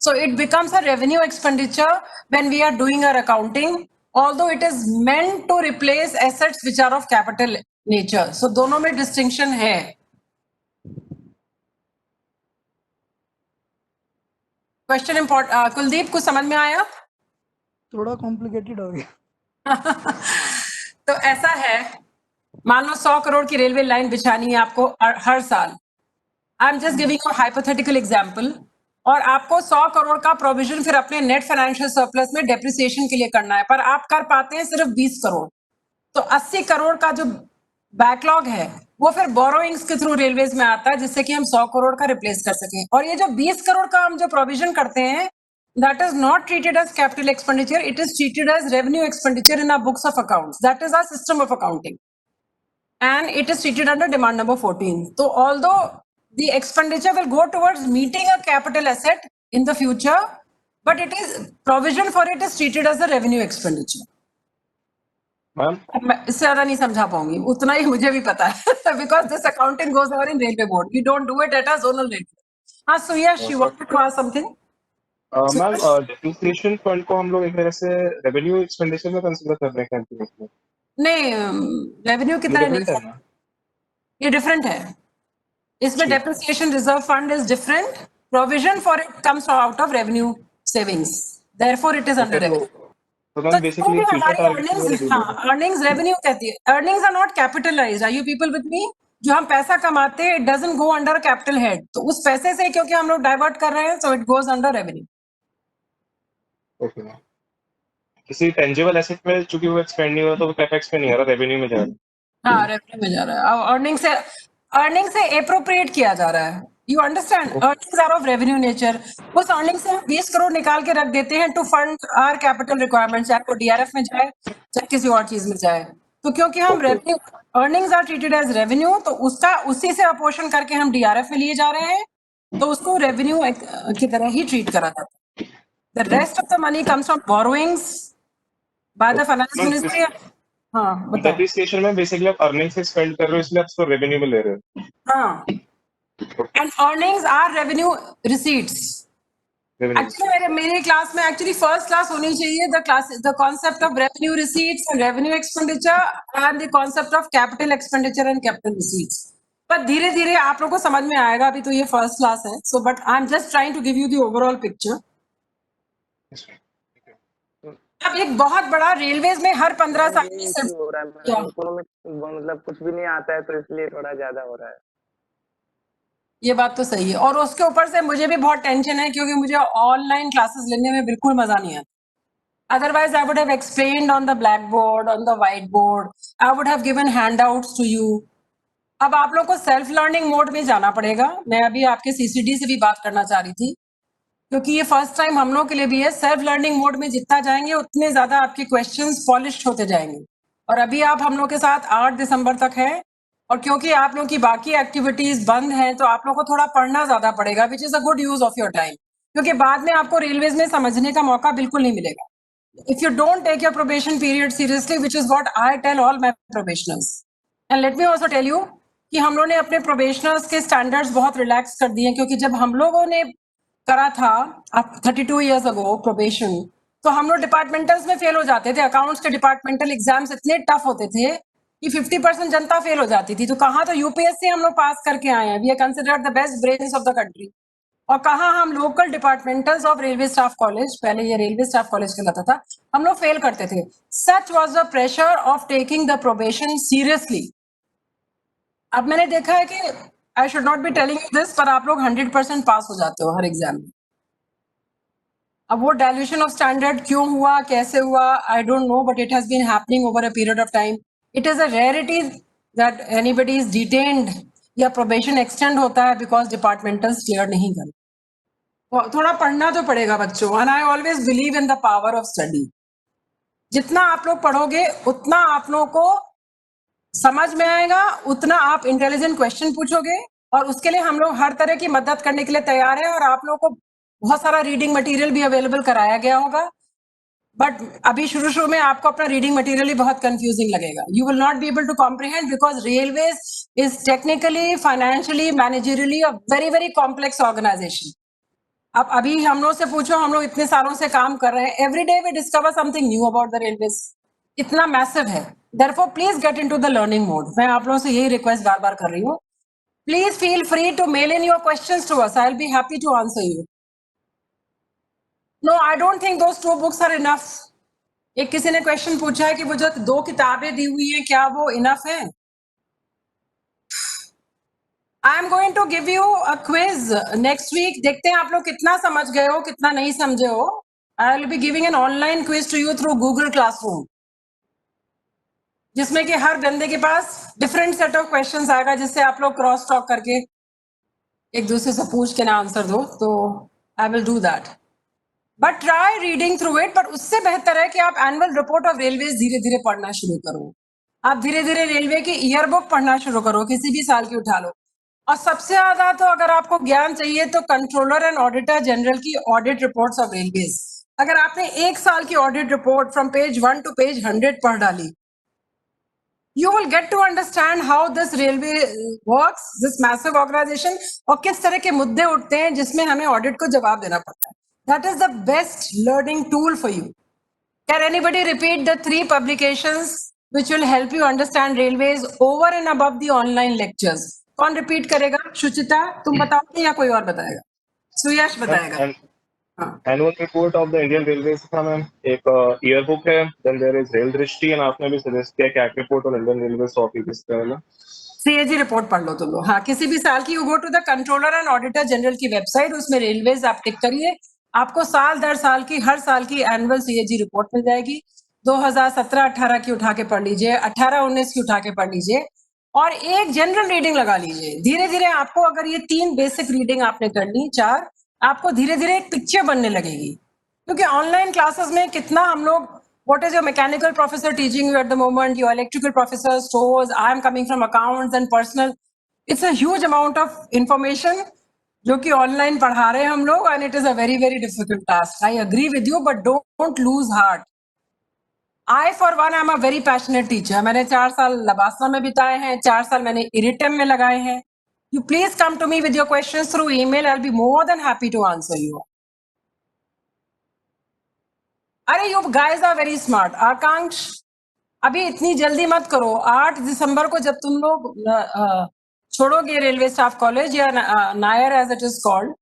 So it becomes a revenue expenditure when we are doing our accounting, although it is meant to replace assets which are of capital nature. So दोनों में distinction है. Question important. कुलदीप, कुछ समझ में आया? थोड़ा कॉम्प्लिकेटेड हो गया. तो ऐसा है, मान लो 100 करोड़ की रेलवे लाइन बिछानी है आपको हर साल. आई am just giving a hypothetical example. और आपको 100 करोड़ का प्रोविजन फिर अपने नेट फाइनेंशियल सरप्लस में डेप्रिसिएशन के लिए करना है, पर आप कर पाते हैं सिर्फ 20 करोड़. तो 80 करोड़ का जो बैकलॉग है वो फिर बोरोइंग्स के थ्रू रेलवेज में आता है, जिससे कि हम 100 करोड़ का रिप्लेस कर सकें. और ये जो 20 करोड़ का हम जो प्रोविजन करते हैं, that is not treated as capital expenditure, it is treated as revenue expenditure in our books of accounts. That is our system of accounting and it is treated under demand number 14. So although the expenditure will go towards meeting a capital asset in the future, but it is provision for it is treated as a revenue expenditure. Ma'am मैं इससे ज्यादा नहीं समझा पाऊंगी, उतना ही मुझे भी पता है because this accounting goes on in railway board. We don't do it at a zonal railway. हाँ, so yes, you wanted to ask something? Ma'am depreciation fund को हम लोग एक तरह से रेवेन्यू एक्सपेंडिचर में कंसीडर कर रहे हैं कैलकुलेशन में। नहीं, रेवेन्यू की ये तरह डिफरेंट नहीं, है ना? ये डिफरेंट है. इसमें depreciation reserve fund is different. Provision for it comes out of revenue savings, therefore it is under revenue. तो मैम बेसिकली फ्यूचर टारगेट्स हाँ, अर्निंग्स रेवेन्यू कहती है. Earnings are not capitalised. Are you people with me? जो हम पैसा कमाते हैं, it doesn't go under capital head. तो उस पैसे से क्योंकि हम लोग डाइवर्ट कर रहे हैं, so it goes under revenue. Okay ma'am. किसी टेंजिबल एसेट में चूंकि वो एक्सपेंड नहीं हो रहा तो वो कैपेक्स में नहीं आ रहा, रेवेन्यू में जा रहा है। हाँ, रेवेन्यू में जा रहा है. अर्निंग से एप्रोप्रिएट किया जा रहा है. You understand? Earnings are of revenue nature. उस अर्निंग से हम 20 करोड़ निकाल के रख देते हैं to fund our capital requirement, चाहे वो डीआरएफ में जाए चाहे किसी और चीज में जाए. तो क्योंकि हम revenue, earnings are treated as revenue, तो उसका उसी से अपोर्शन करके हम डीआरएफ में लिए जा रहे हैं, तो उसको रेवेन्यू की तरह ही ट्रीट करा जाता है. The rest of the money comes from borrowings by the finance ministry. हाँ, बताओ. डेप्रिसिएशन में बेसिकली आप अर्निंग से स्पेंड कर रहे हो इसलिए आप उसको रेवेन्यू में ले रहे हो। हाँ, and earnings are revenue receipts. Actually, मेरे क्लास में एक्चुअली फर्स्ट क्लास होनी चाहिए. The concept of revenue receipts and revenue expenditure and the concept of capital expenditure and capital receipts. पर धीरे धीरे आप लोगों को समझ में आएगा. अभी तो ये फर्स्ट क्लास है, so but I am just trying to give you the overall picture. अब एक बहुत बड़ा रेलवेज में हर 15 साल में हो रहा है. इकोनॉमिक मतलब कुछ भी नहीं आता है, तो इसलिए थोड़ा ज्यादा हो रहा है. ये बात तो सही है. और उसके ऊपर से मुझे भी बहुत टेंशन है, क्योंकि मुझे ऑनलाइन क्लासेस लेने में बिल्कुल मजा नहीं आता. Otherwise, I would have explained on the blackboard, on the whiteboard. I would have given handouts to you. अब आप लोग को सेल्फ लर्निंग मोड में जाना पड़ेगा. मैं अभी आपके सीसीडी से भी बात करना चाह रही थी, क्योंकि ये फर्स्ट टाइम हम लोग के लिए भी है. सेल्फ लर्निंग मोड में जितना जाएंगे उतने ज्यादा आपके क्वेश्चंस पॉलिश होते जाएंगे. और अभी आप हम लोग के साथ 8 दिसंबर तक है, और क्योंकि आप लोग की बाकी एक्टिविटीज बंद हैं, तो आप लोग को थोड़ा पढ़ना ज्यादा पड़ेगा, which is a good use of your time. क्योंकि बाद में आपको रेलवेज में समझने का मौका बिल्कुल नहीं मिलेगा. If you don't take your probation period seriously, which is what I tell all my probationers. And let me also tell you कि हम लोगों ने अपने प्रोबेशनर्स के स्टैंडर्ड्स बहुत रिलैक्स कर दिए, क्योंकि जब हम लोगों ने करा था अब 32 इयर्स अगो प्रोबेशन, तो हम लोग डिपार्टमेंटल्स में फेल हो जाते थे. अकाउंट्स के डिपार्टमेंटल एग्जाम्स इतने टफ होते थे कि 50% जनता फेल हो जाती थी. तो कहाँ तो यूपीएससी हम लोग पास करके आए हैं. We are considered the best brains of the country. और कहाँ हम local departmentals of railway staff college, पहले ये रेलवे स्टाफ कॉलेज कहलाता था, हम लोग फेल करते थे. Such was the pressure of taking the probation seriously. अब मैंने देखा है कि I should not be telling you this, पर आप लोग 100% पास हो जाते हो हर एग्जाम में. अब वो डायल्यूशन ऑफ स्टैंडर्ड क्यों हुआ, कैसे हुआ, I don't know, but it has been happening over a period of time. It is a rarity that anybody is detained या probation extend होता है because departmentals clear नहीं कर. थोड़ा पढ़ना तो पड़ेगा बच्चों. And I always believe in the power of study. जितना आप लोग पढ़ोगे उतना आप लोगों को समझ में आएगा, उतना आप इंटेलिजेंट क्वेश्चन पूछोगे, और उसके लिए हम लोग हर तरह की मदद करने के लिए तैयार हैं. और आप लोगों को बहुत सारा रीडिंग मटेरियल भी अवेलेबल कराया गया होगा. बट अभी शुरू में आपको अपना रीडिंग मटेरियल ही बहुत कंफ्यूजिंग लगेगा. You will not be able to comprehend because railways is technically, financially, managerially a very very complex organisation. अब अभी हम लोग से पूछो, हम लोग इतने सालों से काम कर रहे हैं. Every day we discover something new about the railways. इतना मैसिव है. Therefore please get into the learning mode. मैं आप लोगों से यही रिक्वेस्ट बार बार कर रही हूँ. Please feel free to mail in your questions to us. I will be happy to answer you. No, I don't think those 2 books are enough. एक किसी ने क्वेश्चन पूछा है कि वो जो 2 किताबें दी हुई हैं, क्या वो इनफ है? I am going to give you a quiz next week. देखते हैं आप लोग कितना समझ गए हो, कितना नहीं समझे हो. I will be giving an online quiz to you through Google Classroom, जिसमें कि हर बंदे के पास डिफरेंट सेट ऑफ क्वेश्चंस आएगा, जिससे आप लोग क्रॉस टॉक करके एक दूसरे से पूछ के ना आंसर दो. तो I will do that. But try reading through it. But उससे बेहतर है कि आप एनुअल रिपोर्ट ऑफ रेलवेज धीरे धीरे पढ़ना शुरू करो. आप धीरे धीरे रेलवे की ईयर बुक पढ़ना शुरू करो, किसी भी साल की उठा लो. और सबसे ज्यादा तो अगर आपको ज्ञान चाहिए तो कंट्रोलर एंड ऑडिटर जनरल की ऑडिट रिपोर्ट्स ऑफ रेलवेज, अगर आपने 1 साल की audit report from page 1 to page 100 पढ़ डाली, you will get to understand how this railway works, this massive organization, और किस तरह के मुद्दे उठते हैं जिसमें हमें ऑडिट को जवाब देना पड़ता है. That is the best learning tool for you. Can anybody repeat the 3 publications which will help you understand railways over and above the online lectures? कौन रिपीट करेगा? शुचिता तुम बताओगे या कोई और बताएगा? सुयश बताएगा. Annual report of the Indian railways का मैम, एक ईयर बुक है, देन देयर इज रेल दृष्टि, एंड आपने भी सजेस्ट किया कैट रिपोर्ट और इंडियन रेलवेज ऑफिस का है ना. सीएजी रिपोर्ट पढ़ लो तुम लोग. हाँ, किसी भी साल की you go to the controller and auditor general की वेबसाइट, उसमें रेलवेज आप टिक करिए, आपको साल दर साल की हर साल की एनुअल सीएजी रिपोर्ट मिल जाएगी. 2017-18 की उठा के पढ़ लीजिए, 18-19 की उठा के पढ़ लीजिए, और एक जनरल रीडिंग लगा लीजिए. धीरे धीरे आपको, अगर ये 3 बेसिक रीडिंग आपने कर ली, 4, आपको धीरे धीरे एक पिक्चर बनने लगेगी. क्योंकि ऑनलाइन क्लासेस में कितना हम लोग, what is your mechanical professor teaching you at the moment, your electrical professor, stores, I am coming from accounts and personal, it's a huge amount of information जो कि ऑनलाइन पढ़ा रहे हैं हम लोग, and it is a very very difficult task. I agree with you, but don't lose heart. I for one am a very passionate teacher. मैंने 4 साल लबासना में बिताए हैं, 4 साल मैंने इरिटम में लगाए हैं. You please come to me with your questions through email. I'll be more than happy to answer you. अरे you guys are very smart. आकांक्ष, अभी इतनी जल्दी मत करो. 8 दिसंबर को जब तुम लोग छोड़ोगे रेलवे स्टाफ कॉलेज या NAIR as it is called,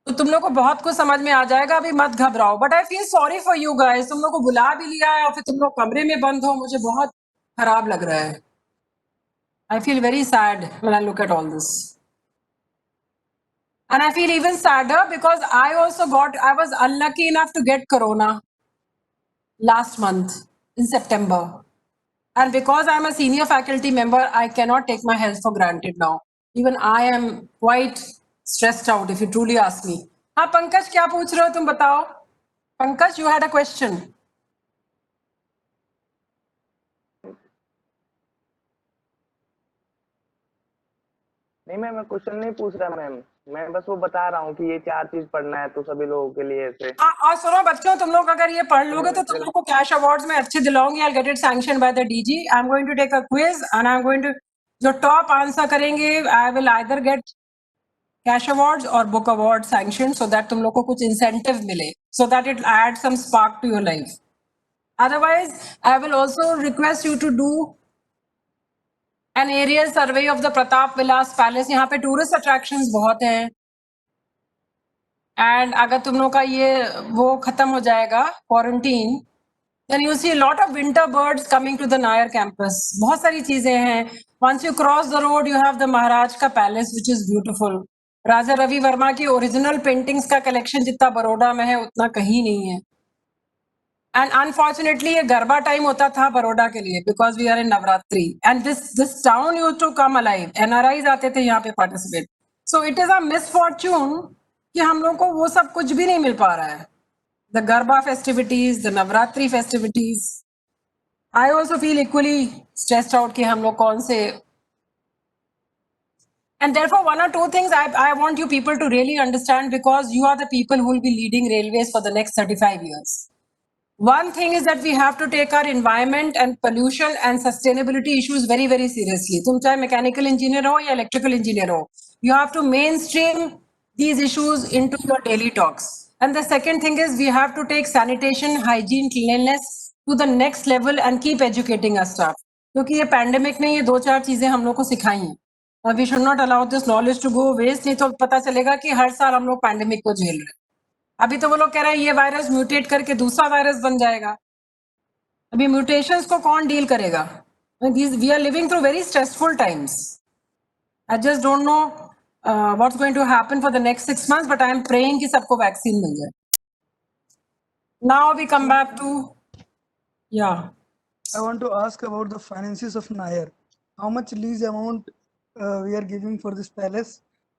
तो तुम लोग को बहुत कुछ समझ में आ जाएगा. अभी मत घबराओ. But I feel sorry for you guys. तुम लोग को बुला भी लिया है और फिर तुम लोग कमरे में बंद हो. मुझे बहुत खराब लग रहा है. I feel very sad when I look at all this. And I feel even sadder because I was unlucky enough to get corona last month in September. And because I'm a senior faculty member, I cannot take my health for granted now. Even I am quite stressed out, if you truly ask me. हाँ पंकज, क्या पूछ रहे हो तुम बताओ? Pankaj, you had a question. नहीं मैम, मैं क्वेश्चन नहीं पूछ रहा मैम, मैं बस वो बता रहा हूँ कि ये 4 चीज पढ़ना है तो सभी लोगों के लिए ऐसे. और सुनो बच्चों, तुम लोग अगर ये पढ़ लोगे तो तुम लोग को कैश अवार्ड्स में अच्छे दिलाऊंगी. I'll get it sanctioned by the DG. I'm going to take a quiz and I'm going to, जो टॉप आंसर करेंगे, I will either get cash awards or book awards sanctioned, so that तुम लोग को कुछ incentive मिले, so that it adds some spark to your life. Otherwise, I will also request you to do an aerial survey of the Pratap Vilas Palace. यहाँ पे tourist attractions बहुत हैं. And अगर तुम लोग का ये वो खत्म हो जाएगा quarantine, then you see a lot of winter birds coming to the Nair campus. बहुत सारी चीजें हैं. Once you cross the road, you have the Maharaj का palace, which is beautiful. Raja Ravi Varma की ओरिजिनल पेंटिंग्स का कलेक्शन जितना बड़ौदा में है उतना कहीं नहीं है. एंड अनफॉर्चुनेटली ये गरबा टाइम होता था बड़ौदा के लिए, because we are in Navratri, and this town used to come alive. NRIs आते थे यहाँ पे participate. So it is a misfortune कि हम लोग को वो सब कुछ भी नहीं मिल पा रहा है. The garba festivities, the Navratri festivities. I also feel equally stressed out कि हम लोग कौन से. And therefore, 1 or 2 things I want you people to really understand, because you are the people who will be leading railways for the next 35 years. One thing is that we have to take our environment and pollution and sustainability issues very, very seriously. तुम चाहे mechanical engineer हो या electrical engineer हो, you have to mainstream these issues into your daily talks. And the second thing is we have to take sanitation, hygiene, cleanliness to the next level and keep educating our staff. क्योंकि ये pandemic ने ये 2-4 चीजें हम लोग को सिखाई हैं. We should not allow this knowledge to go waste. नहीं तो पता चलेगा कि हर साल हम लोग पैंडेमिक को झेल रहे हैं. अभी तो वो लोग कह रहे हैं ये वायरस म्यूटेट करके दूसरा वायरस बन जाएगा. अभी म्यूटेशंस को कौन डील करेगा? We are living through very stressful times. I just don't know what's going to happen for the next 6 months, but I am praying कि सबको वैक्सीन मिल जाए. Now we come back to, yeah. I want to ask about the finances of Nair. How much lease amount we are giving for this palace,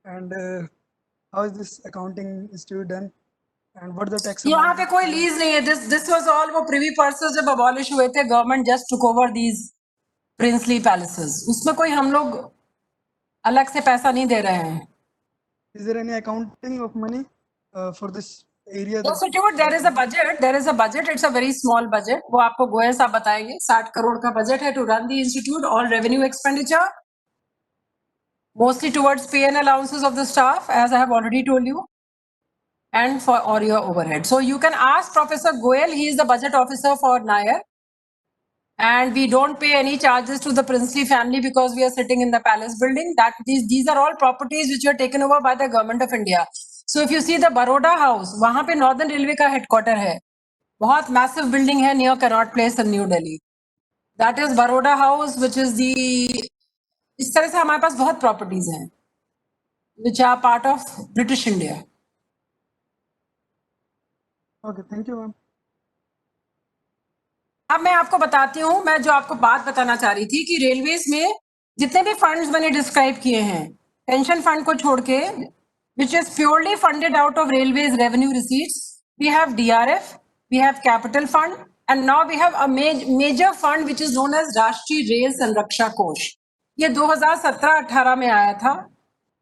and how is this accounting is to be done, and what the tax यहाँ पे कोई लीज नहीं है. This was all वो प्रिवी पर्सेस जब अबॉलिश हुए थे, government just took over these princely palaces. उसमें कोई हम लोग अलग से पैसा नहीं दे रहे हैं। Is there any accounting of money for this area? Institute, there is a budget. There is a budget. It's a very small budget. वो आपको गोयल साहब बताएंगे। 60 करोड़ का बजट है to run the institute. All revenue expenditure, mostly towards pay and allowances of the staff, as I have already told you, and for all your overhead. So you can ask Professor Goel. He is the budget officer for Nair. And we don't pay any charges to the princely family because we are sitting in the palace building. That these are all properties which were taken over by the government of India. So if you see the Baroda House, वहाँ पे Northern Railway का headquarter है, बहुत massive building है near Connaught Place in New Delhi. That is Baroda House, which is the, इस तरह से हमारे पास बहुत properties हैं, which are part of British India. Okay, thank you, ma'am. अब मैं आपको बताती हूँ, मैं जो आपको बात बताना चाह रही थी कि रेलवेज में जितने भी फंड्स मैंने डिस्क्राइब किए हैं, पेंशन फंड को छोड़ के, which is purely funded out of railways revenue receipts, we have DRF, we have capital fund, and now we have a major fund which is known as राष्ट्रीय रेल संरक्षा कोष. ये 2017-18 में आया था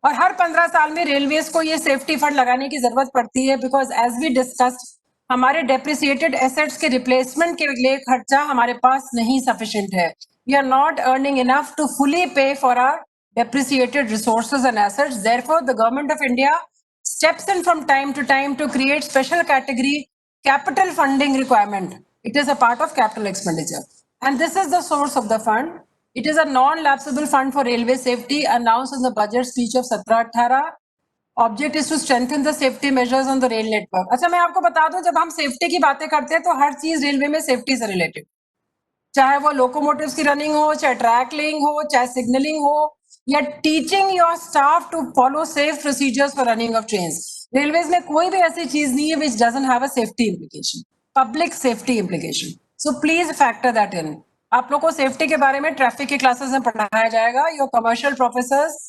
और हर 15 साल में रेलवेज को ये सेफ्टी फंड लगाने की जरूरत पड़ती है, बिकॉज एज वी डिस्कस्ड हमारे डेप्रिसिएटेड एसेट्स के रिप्लेसमेंट के लिए खर्चा हमारे पास नहीं सफिशिएंट है. We are not earning enough to fully pay for our depreciated resources and assets. Therefore, the government of India steps in from time to time to create special category capital funding requirement. It is a part of capital expenditure. And this is the source of the fund. It is a non-lapsable fund for railway safety announced in the budget speech of 17-18. Object is to strengthen the safety measures on the rail network. अच्छा, मैं आपको बता दूं, जब हम सेफ्टी की बातें करते हैं तो हर चीज रेलवे में सेफ्टी से रिलेटेड, चाहे वो लोकोमोटिव्स की रनिंग हो, चाहे ट्रैक लेइंग हो, चाहे सिग्नलिंग हो, या teaching your staff to follow safe procedures for running of trains. Railways में कोई भी ऐसी चीज नहीं है which doesn't have a safety implication, public safety implication. So please factor that in. आप लोग को सेफ्टी के बारे में ट्रैफिक के क्लासेस में पढ़ाया जाएगा. Your commercial professors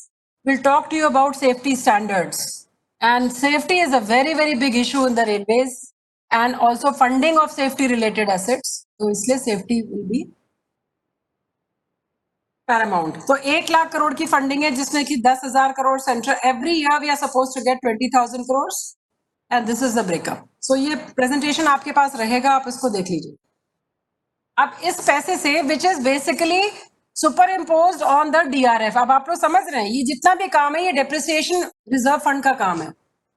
will talk to you about safety standards, and safety is a very big issue in the railways, and also funding of safety related assets. So इसलिए safety will be paramount. तो 1 लाख करोड़ की फंडिंग है जिसमें कि 10,000 crore central. Every year we are supposed to get 20,000 crore, and this is the breakup. So ये प्रेजेंटेशन आपके पास रहेगा, आप इसको देख लीजिए. अब इस पैसे से which is basically super imposed on the DRF. अब आप लोग समझ रहे हैं, ये जितना भी काम है ये डेप्रिसिएशन रिजर्व फंड का काम है.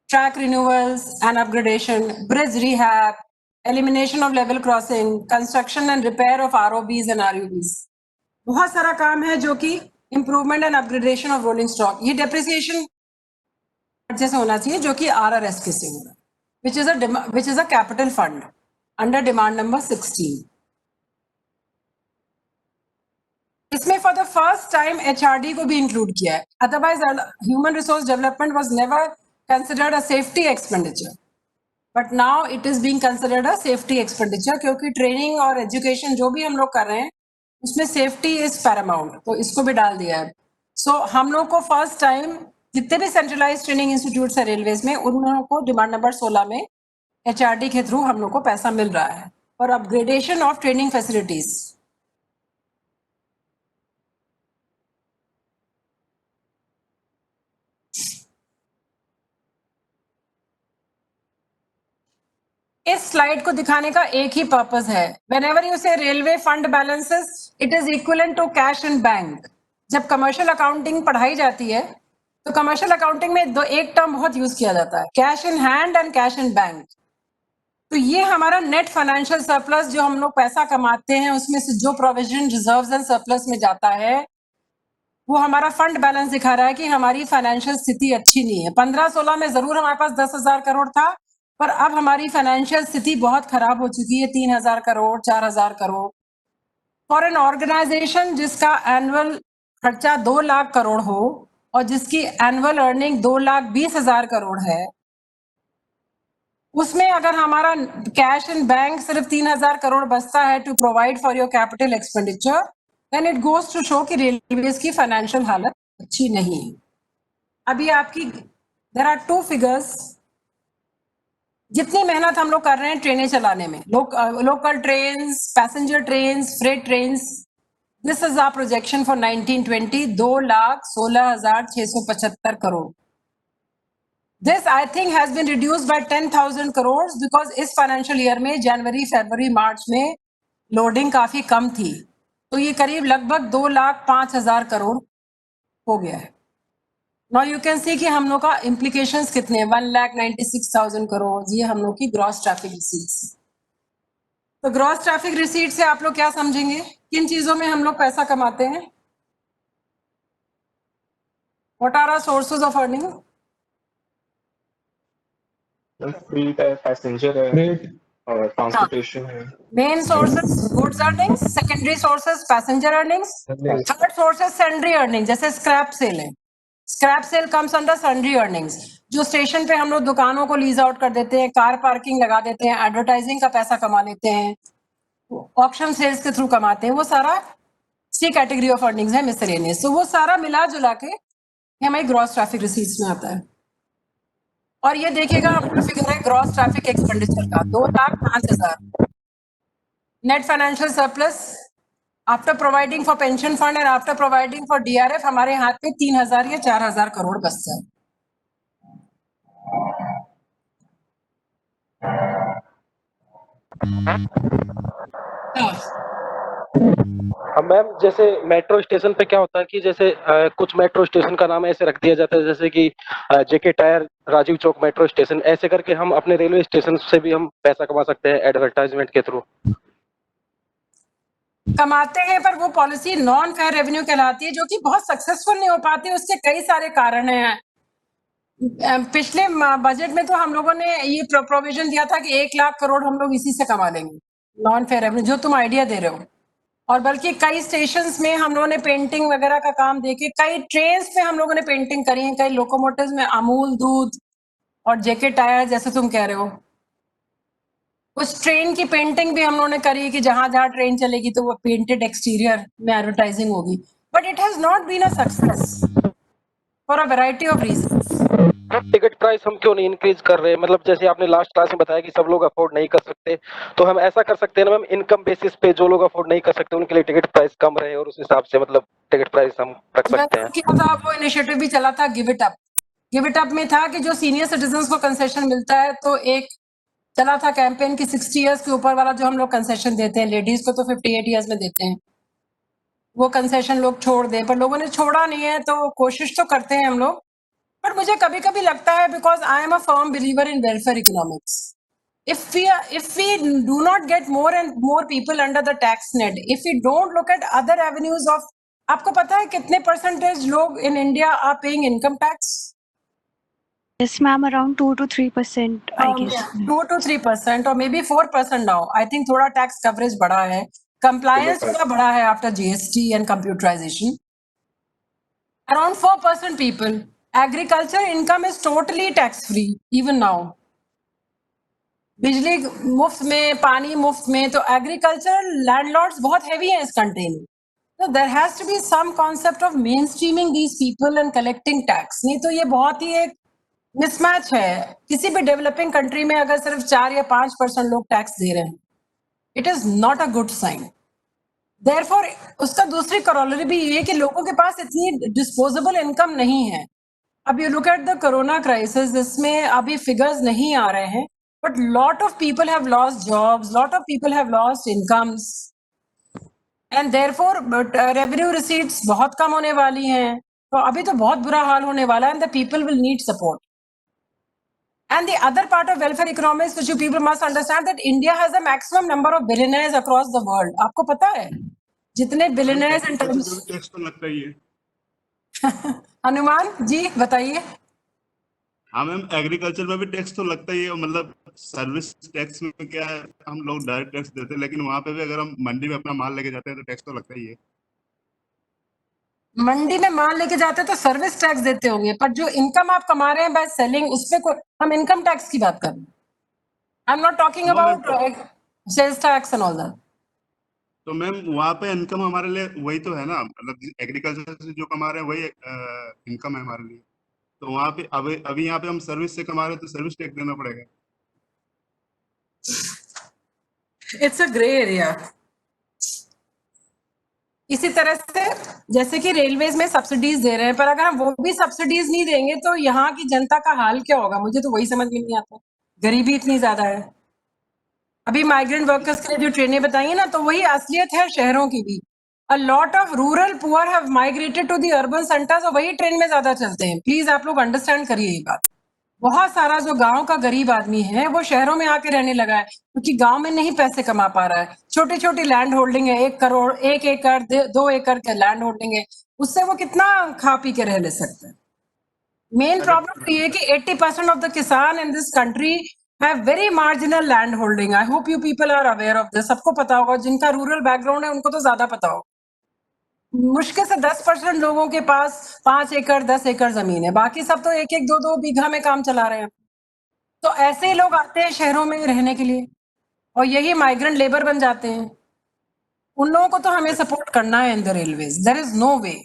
Track renewals and upgradation, bridge rehab, elimination of level crossing, construction and repair of ROBs and RUBs. बहुत सारा काम है जो कि improvement and upgradation of rolling stock. ये डेप्रिसिएशन जैसे होना चाहिए जो कि RRS के से हो रहा है, which is a capital fund under demand number 16. इसमें for the first time HRD को भी इंक्लूड किया है. Otherwise human resource development was never considered a safety expenditure, but now it is being considered a safety expenditure, क्योंकि ट्रेनिंग और एजुकेशन जो भी हम लोग कर रहे हैं उसमें सेफ्टी इज पैरामाउंट. तो इसको भी डाल दिया है. सो हम लोग को फर्स्ट टाइम जितने भी सेंट्रलाइज ट्रेनिंग इंस्टीट्यूट है रेलवेज में, उन लोगों को डिमांड नंबर 16 में HRD के थ्रू हम लोग को पैसा मिल रहा है for upgradation of training facilities. इस स्लाइड को दिखाने का एक ही पर्पस है. Whenever you say railway fund balances, it is equivalent to cash in bank. जब कमर्शियल अकाउंटिंग पढ़ाई जाती है तो कमर्शियल अकाउंटिंग में एक टर्म बहुत यूज किया जाता है, cash in hand and cash in bank. तो ये हमारा नेट फाइनेंशियल सरप्लस, जो हम लोग पैसा कमाते हैं उसमें से जो प्रोविजन रिजर्व्स एंड सरप्लस में जाता है, वो हमारा फंड बैलेंस दिखा रहा है कि हमारी फाइनेंशियल स्थिति अच्छी नहीं है. 15-16 में जरूर हमारे पास 10,000 करोड़ था, पर अब हमारी फाइनेंशियल स्थिति बहुत खराब हो चुकी है. 3,000 crore, 4,000 crore. For an organisation जिसका एनुअल खर्चा 2 लाख करोड़ हो और जिसकी एनुअल अर्निंग 2,20,000 करोड़ है, उसमें अगर हमारा कैश इन बैंक सिर्फ 3,000 करोड़ बचता है to provide for your capital expenditure, then it goes to show कि रेलवेज की फाइनेंशियल हालत अच्छी नहीं है. अभी आपकी देयर आर 2 फिगर्स. जितनी मेहनत हम लोग कर रहे हैं ट्रेनें चलाने में, local trains, passenger trains, freight trains, This is our projection for 1920, 2,16,675 crore. This I think has been reduced by 10,000 crores because इस financial year में जनवरी, फरवरी, मार्च में लोडिंग काफी कम थी, तो ये करीब लगभग 2,05,000 करोड़ हो गया है. Now you can see कि हम लोग का implications कितने, 1,96,000 करोड़, ये हम लोग की ग्रॉस ट्रैफिक रिसीट्स. तो ग्रॉस ट्रैफिक रिसीट से आप लोग क्या समझेंगे, किन चीजों में हम लोग पैसा कमाते हैं? What are our sources of earning? Free passenger है और ट्रांसपोर्टेशन है. Main sources goods earnings, secondary sources passenger earnings, third sources sundry earnings, जैसे scrap sale है. Scrap sale comes under sundry earnings. जो स्टेशन पे हम लोग दुकानों को लीज आउट कर देते हैं, कार पार्किंग लगा देते हैं, एडवर्टाइजिंग का पैसा कमा लेते हैं, ऑक्शन सेल्स के थ्रू कमाते हैं, वो सारा सी कैटेगरी ऑफ अर्निंग्स है, मिसलेनियस. तो वो सारा मिला जुला के हमारी ग्रॉस ट्रैफिक रिसीट्स में आता है. और ये देखिएगा आपका फिगर है ग्रॉस ट्रैफिक एक्सपेंडिचर का, 2,05,000. Net financial surplus after providing for pension fund and after providing for DRF हमारे हाथ में 3,000 या 4,000 करोड़ बचता है. अब मैम जैसे मेट्रो स्टेशन पे क्या होता है कि जैसे कुछ मेट्रो स्टेशन का नाम ऐसे रख दिया जाता है जैसे कि जेके tyre, Rajiv Chowk metro station, ऐसे करके हम अपने रेलवे स्टेशन से भी हम पैसा कमा सकते हैं एडवर्टाइजमेंट के थ्रू. कमाते हैं, पर वो पॉलिसी नॉन फेयर रेवेन्यू कहलाती है, जो कि बहुत सक्सेसफुल नहीं हो पाती. उसके कई सारे कारण हैं. पिछले बजट में तो हम लोगों ने ये प्रोविजन दिया था कि 1,00,000 करोड़ हम लोग इसी से कमा लेंगे, नॉन फेयर रेवेन्यू, जो तुम आइडिया दे रहे हो. और बल्कि कई स्टेशंस में हम लोगों ने पेंटिंग वगैरह का काम देके, कई ट्रेन्स पे हम लोगों ने पेंटिंग करी है, कई लोकोमोटिव्स में अमूल दूध और जेके टायर जैसे तुम कह रहे हो. उस ट्रेन की पेंटिंग भी हम लोगों ने करी कि जहां जहां ट्रेन चलेगी तो वो पेंटेड एक्सटीरियर में एडवर्टाइजिंग होगी. But it has not been a success for a variety of reasons. Ticket price हम क्यों नहीं इंक्रीज कर रहे? मतलब जैसे आपने लास्ट क्लास में बताया कि सब लोग अफोर्ड नहीं कर सकते, तो हम ऐसा कर सकते हैं ना मैम, इनकम बेसिस पे जो लोग अफोर्ड नहीं कर सकते उनके लिए टिकट प्राइस कम रहे और उस हिसाब से मतलब टिकट प्राइस हम रख सकते हैं. क्या था, वो इनिशिएटिव भी चला था give it up. Give it up में था कि जो सीनियर सिटीजन को कंसेशन मिलता है, तो एक चला था कैंपेन की 60 इयर्स के ऊपर वाला जो हम लोग कंसेशन देते हैं, लेडीज को तो 58 इयर्स में देते हैं, वो कंसेशन लोग छोड़ दें. पर लोगों ने छोड़ा नहीं है, तो कोशिश तो करते हैं हम लोग. पर मुझे कभी कभी लगता है, because I am a firm believer in welfare economics, if we do not get more and more people under the tax net, if we don't look at other avenues of, आपको पता है कितने परसेंटेज लोग in India are paying income tax? Yes, ma'am, around 2 to 3%, I guess. 2 to 3% or maybe 4% now. I think थोड़ा टैक्स कवरेज बढ़ा है, compliance थोड़ा बढ़ा है after GST and computerization. Around 4% people. Agriculture income is totally tax free even now. बिजली मुफ्त में, पानी मुफ्त में, तो एग्रीकल्चर लैंडलॉर्ड्स बहुत हैवी हैं इस कंट्री में. तो there has to be some concept of mainstreaming these people and collecting tax. नहीं तो ये बहुत ही एक मिसमैच है. किसी भी डेवलपिंग कंट्री में अगर सिर्फ 4 या 5% लोग टैक्स दे रहे हैं, it is not a good sign. Therefore उसका दूसरी करोलरी भी ये है कि लोगों के पास इतनी डिस्पोजेबल इनकम नहीं है. अब you look at the corona crisis, इसमें अभी फिगर्स नहीं आ रहे हैं, but lot of people have lost jobs, lot of people have lost incomes, and therefore revenue receipts बहुत कम होने वाली हैं. तो अभी तो बहुत बुरा हाल होने वाला है, and the people will need support. And the other part of welfare economics which you people must understand, that India has a maximum number of billionaires across the world. आपको पता है जितने billionaires in terms, टैक्स तो लगता ही है. हनुमान जी बताइए. हाँ मैम, एग्रीकल्चर में भी टैक्स तो लगता ही है. मतलब सर्विस टैक्स में क्या है, हम लोग डायरेक्ट टैक्स देते हैं, लेकिन वहां पे भी अगर हम मंडी में अपना माल लेके जाते हैं तो टैक्स तो लगता ही है. मंडी में माल लेके जाते हैं तो सर्विस टैक्स देते होंगे, पर जो इनकम आप कमा रहे हैं बाय सेलिंग, उस पे हम इनकम टैक्स की बात कर रहे हैं. I am not talking about sales tax and all that. तो मैम वहाँ पे इनकम हमारे लिए वही तो है ना, मतलब एग्रीकल्चर से जो कमा रहे हैं वही इनकम है हमारे लिए. तो वहाँ पे अभी यहाँ पे हम सर्विस से कमा रहे हैं तो सर्विस टैक्स देना पड़ेगा. It's a grey area. इसी तरह से जैसे कि रेलवेज में सब्सिडीज दे रहे हैं, पर अगर हम वो भी सब्सिडीज नहीं देंगे तो यहाँ की जनता का हाल क्या होगा? मुझे तो वही समझ में नहीं आता। गरीबी इतनी ज्यादा है। अभी माइग्रेंट वर्कर्स के लिए जो ट्रेनें बताई है ना, तो वही असलियत है शहरों की भी। A lot of rural poor have migrated to the urban centres और वही ट्रेन में ज्यादा चलते हैं। प्लीज आप लोग अंडरस्टैंड करिए ये बात। बहुत सारा जो गांव का गरीब आदमी है वो शहरों में आके रहने लगा है क्योंकि गांव में नहीं पैसे कमा पा रहा है। छोटी छोटी लैंड होल्डिंग है, 1 करोड़, 1 एकड़, 2 एकड़ के लैंड होल्डिंग है, उससे वो कितना खा पी के रह ले सकते हैं। मेन प्रॉब्लम तो ये है कि 80% of the kisan in this country have very marginal land holding. I hope you people are aware of this. सबको पता होगा, जिनका रूरल बैकग्राउंड है उनको तो ज्यादा पता होगा। मुश्किल से 10% लोगों के पास 5 एकड़ 10 एकड़ जमीन है, बाकी सब तो 1-1 2-2 बीघा में काम चला रहे हैं। तो ऐसे ही लोग आते हैं शहरों में रहने के लिए और यही माइग्रेंट लेबर बन जाते हैं। उन लोगों को तो हमें सपोर्ट करना है in the railways, there is no way.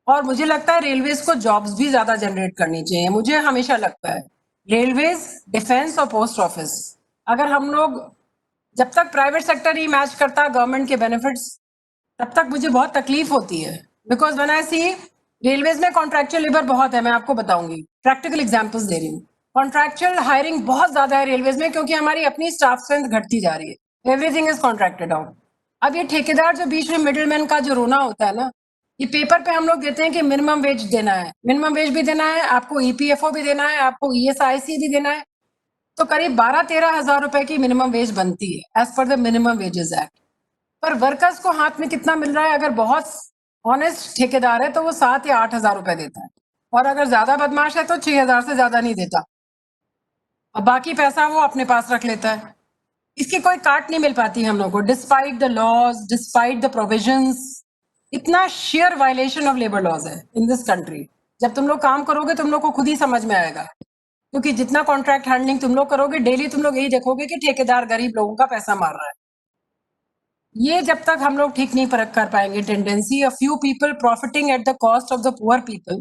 और मुझे लगता है रेलवेज को जॉब्स भी ज्यादा जनरेट करनी चाहिए। मुझे हमेशा लगता है रेलवेज, डिफेंस और पोस्ट ऑफिस, अगर हम लोग, जब तक प्राइवेट सेक्टर ही मैच करता है गवर्नमेंट के बेनिफिट्स, तब तक मुझे बहुत तकलीफ होती है। Because when I see railways में कॉन्ट्रैक्चुअल लेबर बहुत है, मैं आपको बताऊंगी, प्रैक्टिकल एग्जांपल्स दे रही हूँ। कॉन्ट्रैक्चुअल हायरिंग बहुत ज्यादा है रेलवेज में क्योंकि हमारी अपनी स्टाफ स्ट्रेंथ घटती जा रही है। Everything is contracted out. अब ये ठेकेदार जो बीच में मिडिलमैन का जो रोना होता है ना, ये पेपर पे हम लोग देते हैं कि मिनिमम वेज देना है, मिनिमम वेज भी देना है, आपको ईपीएफओ भी देना है, आपको ईएसआईसी भी देना है, तो करीब 12-13 हजार रुपए की मिनिमम वेज बनती है as per the minimum wages act. पर वर्कर्स को हाथ में कितना मिल रहा है? अगर बहुत ऑनेस्ट ठेकेदार है तो वो 7 या 8 हजार रुपए देता है, और अगर ज्यादा बदमाश है तो 6 हजार से ज्यादा नहीं देता, और बाकी पैसा वो अपने पास रख लेता है। इसकी कोई काट नहीं मिल पाती हम लोग को, despite the laws, despite the provisions. इतना sheer violation of labour laws है इन दिस कंट्री। जब तुम लोग काम करोगे तुम लोग को खुद ही समझ में आएगा, क्योंकि जितना कॉन्ट्रैक्ट हैंडलिंग तुम लोग करोगे, डेली तुम लोग यही देखोगे कि ठेकेदार गरीब लोगों का पैसा मार रहा है। ये जब तक हम लोग ठीक नहीं परख कर पाएंगे tendency a few people profiting at the cost of the poor people,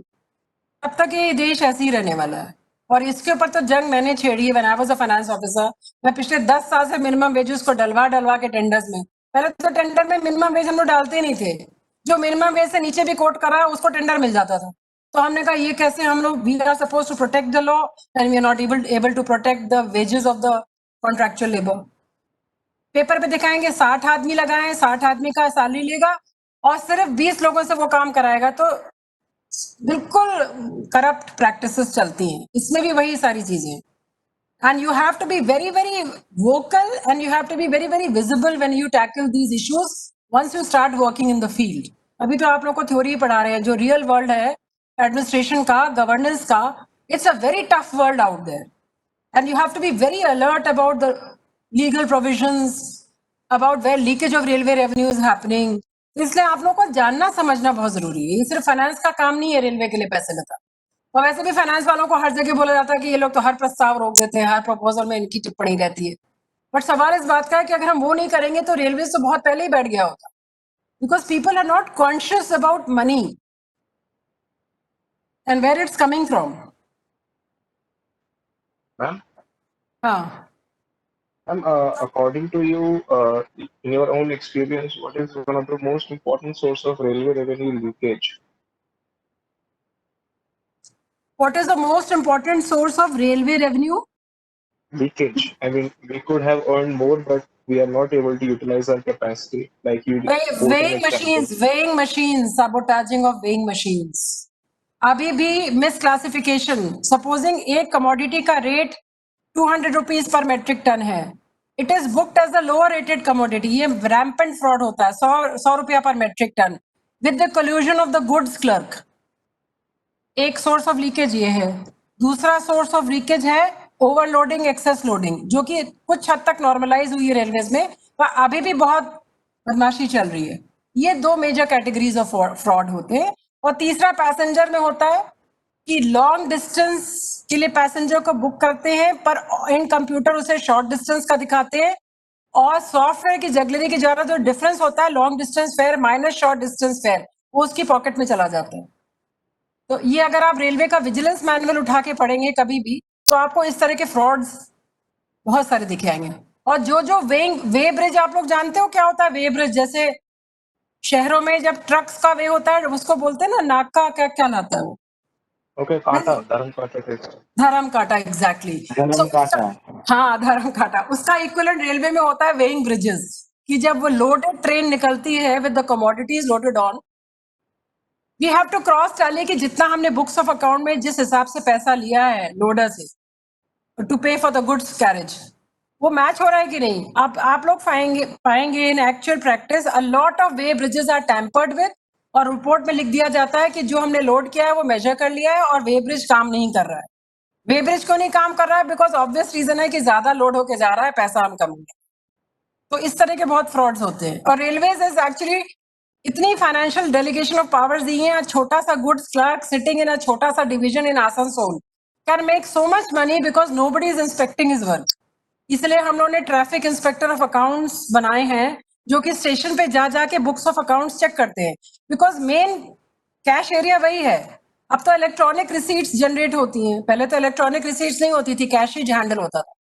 तब तक ये देश ऐसे ही रहने वाला है। और इसके ऊपर तो जंग मैंने छेड़ी है। When I was a finance officer, मैं पिछले 10 साल से मिनिमम वेजेस को डलवा के टेंडर्स में, पहले तो टेंडर में मिनिमम वेज हम लोग डालते ही नहीं थे। जो मिनिमम वेज से नीचे भी कोट कर रहा है उसको टेंडर मिल जाता था। तो हमने कहा ये कैसे, हम लोग we are suppose to protect the law and we are not able to protect the wages of the contractual labour. Paper पे दिखाएंगे 60 आदमी लगाए, 60 आदमी का सैलरी लेगा और सिर्फ 20 लोगों से वो काम कराएगा, तो बिल्कुल करप्ट प्रैक्टिसेस चलती हैं। इसमें भी वही सारी चीजें। And you have to be very very vocal and you have to be very very visible when you tackle these issues once you start working in the field. अभी तो आप लोग को थ्योरी पढ़ा रहे हैं, जो रियल वर्ल्ड है एडमिनिस्ट्रेशन का, गवर्नेंस का, it's a very tough world out there and you have to be very alert about the legal provisions, about where leakage of railway revenue is happening. इसलिए आप लोगों को जानना समझना बहुत जरूरी है। ये सिर्फ फाइनेंस का काम नहीं है रेलवे के लिए पैसे लेता। और वैसे भी फाइनेंस वालों को हर जगह बोला जाता है कि ये लोग तो हर प्रस्ताव रोक देते हैं, हर प्रपोजल में इनकी टिप्पणी रहती है। बट सवाल इस बात का है कि अगर हम वो नहीं करेंगे तो रेलवे तो बहुत पहले ही बैठ गया होता, because people are not conscious about money and where it's coming from. Ma'am, हाँ, according to you, in your own experience, what is one of the most important source of railway revenue leakage? what is the most important source of railway revenue? Leakage. I mean, we could have earned more, but we are not able to utilize our capacity. Like you quoted an weighing example. machines, sabotaging of weighing machines. अभी भी मिसक्लासिफिकेशन, सपोजिंग एक कमोडिटी का rate 200 rupees per metric ton है, it is booked as the lower rated commodity. ये रैम्पेंट फ्रॉड होता है। 100 रुपया per metric ton with the collusion of the goods clerk. एक सोर्स ऑफ लीकेज ये है। दूसरा सोर्स ऑफ लीकेज है ओवरलोडिंग, एक्सेस लोडिंग, जो कि कुछ हद तक नॉर्मलाइज हुई है रेलवेज में, पर अभी भी बहुत बदमाशी चल रही है। ये 2 मेजर कैटेगरीज ऑफ फ्रॉड होते हैं। और तीसरा पैसेंजर में होता है कि लॉन्ग डिस्टेंस के लिए पैसेंजर को बुक करते हैं, पर इन कंप्यूटर उसे शॉर्ट डिस्टेंस का दिखाते हैं, और सॉफ्टवेयर की जगलरी के द्वारा जो डिफरेंस होता है long distance fair minus short distance fair, वो उसकी पॉकेट में चला जाता है। तो ये अगर आप रेलवे का विजिलेंस मैनुअल उठा के पढ़ेंगे कभी भी, तो आपको इस तरह के फ्रॉड्स बहुत सारे दिखे आएंगे। और जो वे ब्रिज आप लोग जानते हो क्या होता है? वे ब्रिज, जैसे शहरों में जब ट्रक्स का वे होता है उसको बोलते हैं ना नाक का क्या क्या लाता है वो ओके, काटा, धर्म काटा टेस्ट। धर्म काटा एग्जैक्टली धर्म काटा। हाँ धर्म काटा उसका इक्विवेलेंट रेलवे में होता है वेइंग ब्रिजेस कि जब वो लोडेड ट्रेन निकलती है with the commodities loaded on we have to cross tally कि जितना हमने बुक्स ऑफ अकाउंट में जिस हिसाब से पैसा लिया है लोडर से to pay for the goods carriage वो मैच हो रहा है कि नहीं आप लोग पाएंगे in actual practice a lot of weighbridges are tampered with और रिपोर्ट में लिख दिया जाता है कि जो हमने लोड किया है वो मेजर कर लिया है और वे ब्रिज काम नहीं कर रहा है वे ब्रिज क्यों नहीं काम कर रहा है बिकॉज ऑब्वियस रीजन है कि ज्यादा लोड होके जा रहा है पैसा हम कम है तो इस तरह के बहुत फ्रॉड्स होते हैं और रेलवेज इज एक्चुअली इतनी फाइनेंशियल डेलीगेशन ऑफ पावर्स दी है छोटा सा गुड्स क्लर्क सिटिंग इन अ छोटा सा division in Asansol can make so much money because nobody is inspecting his work इसलिए हम लोगों ने ट्रैफिक इंस्पेक्टर ऑफ अकाउंट्स बनाए हैं जो कि स्टेशन पे जा जाके बुक्स ऑफ अकाउंट्स चेक करते हैं बिकॉज मेन कैश एरिया वही है अब तो इलेक्ट्रॉनिक रिसीट्स जनरेट होती हैं पहले तो इलेक्ट्रॉनिक रिसीट्स नहीं होती थी कैश ही हैंडल होता था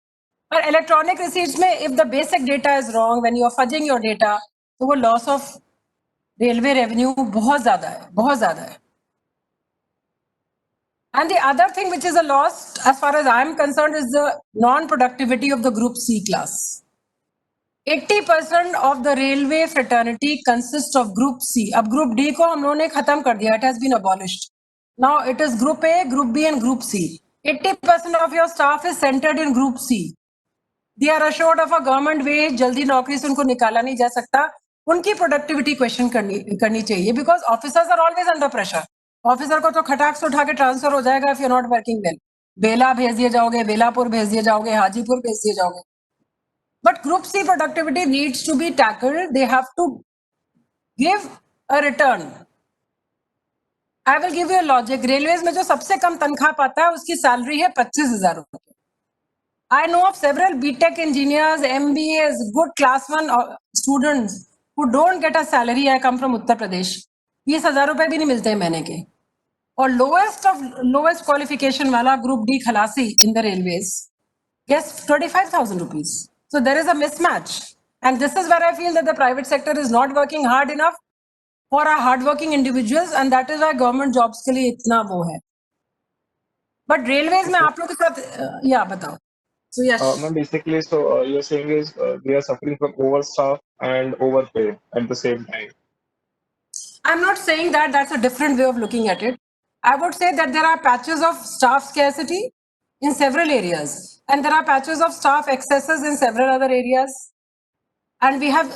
पर इलेक्ट्रॉनिक रिसीट्स में if the basic data is wrong when you are fudging your data तो वो लॉस ऑफ रेलवे रेवेन्यू बहुत ज्यादा है And the other thing which is a loss, as far as I am concerned, is the non-productivity of the Group C class. 80% of the railway fraternity consists of Group C. अब Group D को हम लोगों ने खत्म कर दिया. It has been abolished. Now it is Group A, Group B, and Group C. 80% of your staff is centered in Group C. They are assured of a government wage. जल्दी नौकरी से उनको निकाला नहीं जा सकता. उनकी प्रोडक्टिविटी क्वेश्चन करनी चाहिए because officers are always under pressure officer को तो खटाक से उठा के ट्रांसफर हो जाएगा if you not working well बेला भेज दिए जाओगे बेलापुर भेज दिए जाओगे हाजीपुर भेज दिए जाओगे but group C productivity needs to be tackled they have to give a return I will give you logic railways में जो सबसे कम तनख्वाह पाता है उसकी सैलरी है 25,000 रुपए I know of several BTech engineers MBAs good class 1 students who don't get a salary. I come from Uttar Pradesh. 20,000 रुपए भी नहीं मिलते महीने के और lowest qualification वाला Group D खलासी in the railways gets 25,000 rupees. So there is a mismatch, and this is where I feel that the private sector is not working hard enough for our hardworking individuals, and that is why government jobs के लिए इतना वो है. But railways में आप लोग के साथ या बताओ. So yes. Basically, so you're saying is we are suffering from overstaff and overpay at the same time. I'm not saying that. That's a different way of looking at it. I would say that there are patches of staff scarcity in several areas, and there are patches of staff excesses in several other areas. And we have,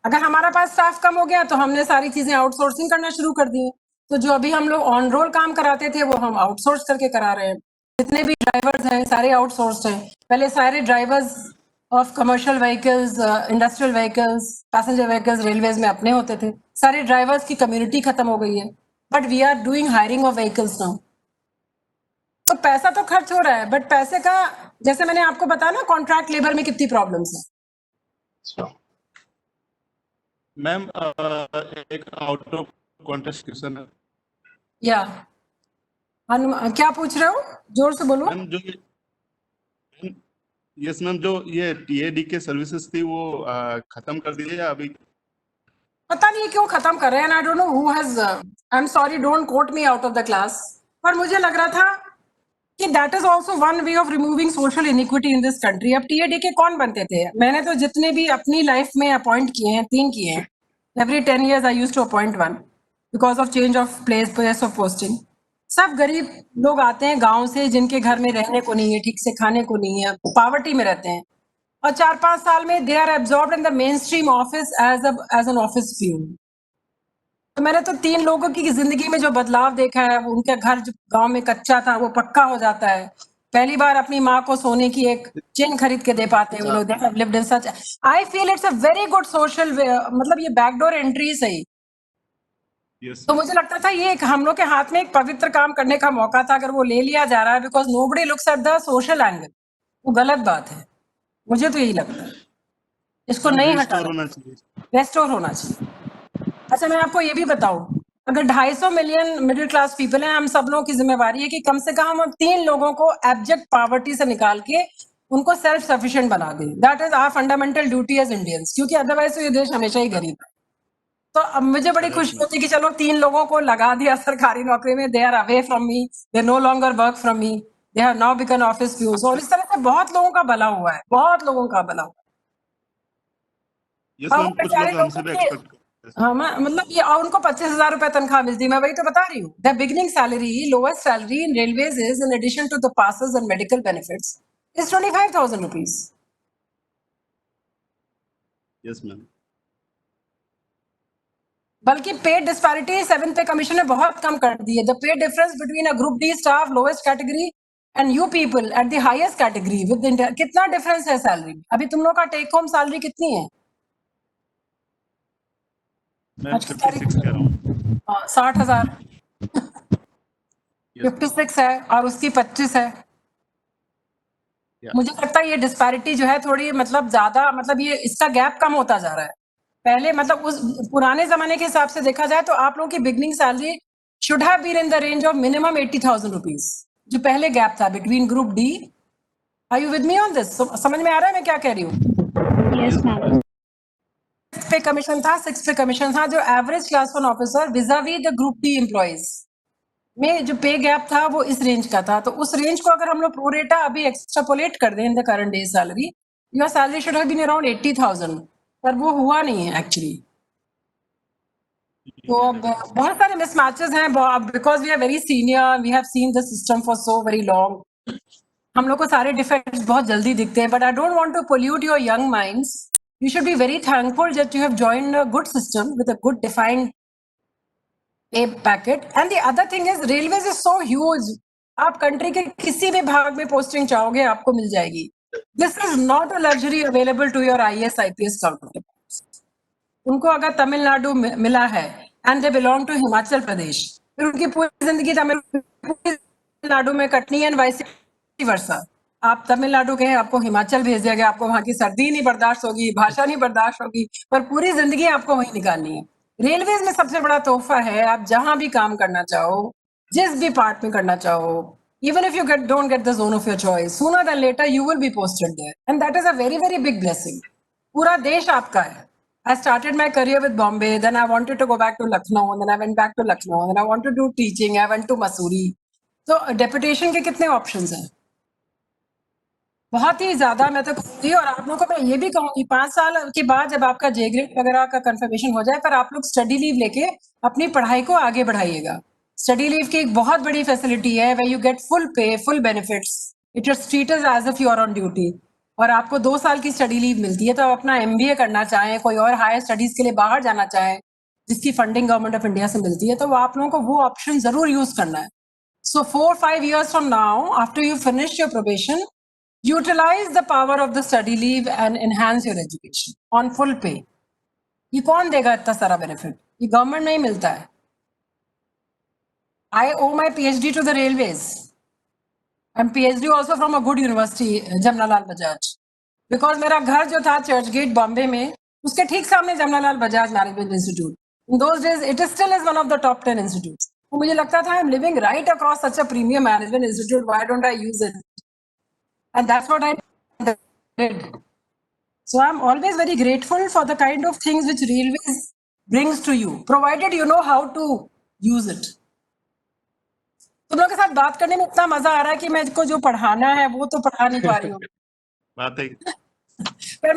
अगर हमारा पास स्टाफ कम हो गया तो हमने सारी चीजें आउटसोर्सिंग करना शुरू कर दी. तो जो अभी हम लोग ऑन रोल काम कराते थे वो हम आउटसोर्स करके करा रहे हैं. जितने भी ड्राइवर्स हैं सारे आउटसोर्स्ड हैं. पहले सारे drivers of commercial vehicles industrial vehicles passenger vehicles railways में अपने होते थे. सारे ड्राइवर्स की कम्युनिटी खत्म हो गई है. But we are doing hiring of vehicles now. तो पैसा तो खर्च हो रहा है बट पैसे का जैसे मैंने आपको बताया ना कॉन्ट्रैक्ट लेबर में कितनी प्रॉब्लम्स है. मैम एक आउट ऑफ कॉन्टेक्स्ट क्वेश्चन है. या क्या पूछ रहे हो जोर से बोलो. मैम जो यस मैम जो ये TAD के सर्विसेज थी वो खत्म कर दी है या अभी पता नहीं क्यों खत्म कर रहे हैं. आई don't know who has I am sorry don't quote me out of the class पर मुझे लग रहा था कि that is also one way of removing social iniquity in this country. अब TAD के कौन बनते थे. मैंने तो जितने भी अपनी लाइफ में अपॉइंट किए हैं 3 किए हैं. Every 10 years I used to appoint 1 because of change of place of posting. सब गरीब लोग आते हैं गांव से जिनके घर में रहने को नहीं है ठीक से खाने को नहीं है पॉवर्टी में रहते हैं और 4-5 साल में they are absorbed in the mainstream office as an office fuel. तो मैंने तो 3 लोगों की जिंदगी में जो बदलाव देखा है उनका घर जो गांव में कच्चा था वो पक्का हो जाता है. पहली बार अपनी माँ को सोने की एक चेन खरीद के दे पाते हैं वो लोग. They have lived in such I feel it's a very good social मतलब ये बैकडोर एंट्री सही. तो मुझे लगता था ये हम लोग के हाथ में एक पवित्र काम करने का मौका था अगर वो ले लिया जा रहा है because nobody looks at the social angle. वो गलत बात है. मुझे तो यही लगता है इसको नहीं हटाना चाहिए. रेस्टोर होना चाहिए. अच्छा मैं आपको ये भी बताऊं अगर 250 मिलियन मिडिल क्लास पीपल हैं हम सब लोगों की जिम्मेवारी है कि कम से कम हम 3 लोगों को एब्जेक्ट पॉवर्टी से निकाल के उनको सेल्फ सफिशिएंट बना दें. That is our fundamental duty as Indians क्योंकि अदरवाइज तो ये देश हमेशा ही गरीब है. तो अब मुझे बड़ी खुशी होती कि चलो 3 लोगों को लगा दिया सरकारी नौकरी में, they are away from me, they no longer work from me, they have now become office fuse. और इस तरह से बहुत लोगों का भला हुआ है, बहुत लोगों का भला हुआ है। यस और मैम, वो कुछ बेचारे लोग हमसे भी लोगों के एक्सपेक्ट करते हैं। हाँ मतलब ये और उनको 25,000 रुपए तनख्वाह मिलती है। मैं वही तो बता रही हूँ, the beginning salary, lowest salary in railways is in addition to the passes and medical benefits is 25,000 rupees. Yes ma'am, बल्कि pay disparity 7th pay commission ने बहुत कम कर दी है। The pay difference between a group D staff lowest category and you people at the highest category with कितना डिफरेंस है सैलरी में? अभी तुम लोग का टेक होम सैलरी कितनी है? मैम आज की तारीख 56 कह रहा हूँ। 60,000 यस 56 है और उसकी 25 है। मुझे लगता है ये डिस्पैरिटी जो है थोड़ी मतलब ज्यादा, मतलब ये इसका गैप कम होता जा रहा है। पहले मतलब उस पुराने जमाने के हिसाब से देखा जाए तो आप लोगों की beginning salary should have been in the range of minimum 80,000 rupees, जो पहले गैप था between group D. Are you with me on this? समझ में आ रहा है मैं क्या कह रही हूँ? Yes, ma'am. पे कमीशन था, 6 पे कमीशन था, जो average class 1 officer vis a vis the group D employees में जो पे गैप था वो इस रेंज का था। तो उस रेंज को अगर हम लोग प्रोरेटा अभी एक्स्ट्रापोलेट कर दें in the current day salary, your salary should have been around 80,000, पर वो हुआ नहीं है एक्चुअली। तो अब बहुत सारे मिसमैचेस हैं because we are very senior, we have seen the system for so very long. हम लोग को सारे डिफेक्ट्स बहुत जल्दी दिखते हैं, but I don't want to pollute your young minds. You should be very thankful that you have joined a good system with a good defined pay packet. And the other thing is, railways is so huge. आप कंट्री के किसी भी भाग में पोस्टिंग चाहोगे आपको मिल जाएगी। This is not a luxury available to your IAS IPS counterparts. उनको अगर तमिलनाडु मिला है and they belong to Himachal Pradesh, फिर उनकी पूरी जिंदगी तमिलनाडु में कटनी है, वाइस वर्सा। आप तमिलनाडु के हैं, आपको हिमाचल भेज दिया गया, आपको वहां की सर्दी नहीं बर्दाश्त होगी, भाषा नहीं बर्दाश्त होगी, पर पूरी जिंदगी आपको वहीं निकालनी है। रेलवेज में सबसे बड़ा तोहफा है, आप जहां भी काम करना चाहो, जिस भी पार्ट में करना चाहो, even if you don't get the zone of your choice, sooner than later you will be posted there, and that is a very very big blessing. पूरा देश आपका है। I started my career with Bombay, then I wanted to go back to Lucknow, and then I went back to Lucknow, and then I wanted to do teaching, I went to Mussoorie. तो डेपुटेशन के कितने ऑप्शंस हैं? बहुत ही ज्यादा। मैं तो कहूँगी, और आप लोगों को मैं ये भी कहूँगी, 5 साल के बाद जब आपका जे ग्रेड वगैरह का कंफर्मेशन हो जाए, पर आप लोग स्टडी लीव लेके अपनी पढ़ाई को आगे बढ़ाइएगा। स्टडी लीव की एक बहुत बड़ी फैसिलिटी है, where you get full pay, full benefits. It is treated as if you are on duty. और आपको 2 साल की स्टडी लीव मिलती है। तो आप अपना MBA करना चाहें, कोई और हायर स्टडीज के लिए बाहर जाना चाहें, जिसकी फंडिंग गवर्नमेंट ऑफ इंडिया से मिलती है, तो आप लोगों को वो ऑप्शन जरूर यूज करना है। So 4-5 years from now, after you finish your probation, utilize the power of the study leave and enhance your education on full pay. ये कौन देगा इतना सारा बेनिफिट? ये गवर्नमेंट नहीं मिलता है। I owe my PhD to the railways. I'm PhD also from a good university, Jamnalal Bajaj, because मेरा घर जो था चर्च गेट बॉम्बे में, उसके ठीक सामने Jamnalal Bajaj management institute. In those days, it is still is one of the top 10 institutes. तो मुझे लगता था I'm living right across such a premium management institute. Why don't I use it? And that's what I did. So I'm always very grateful for the kind of things which railways brings to you, provided you know how to use it. तुम लोगों के साथ बात करने में इतना मजा आ रहा है कि मैं को जो पढ़ाना है वो तो पढ़ा नहीं पा रही हूँ। बात है। पर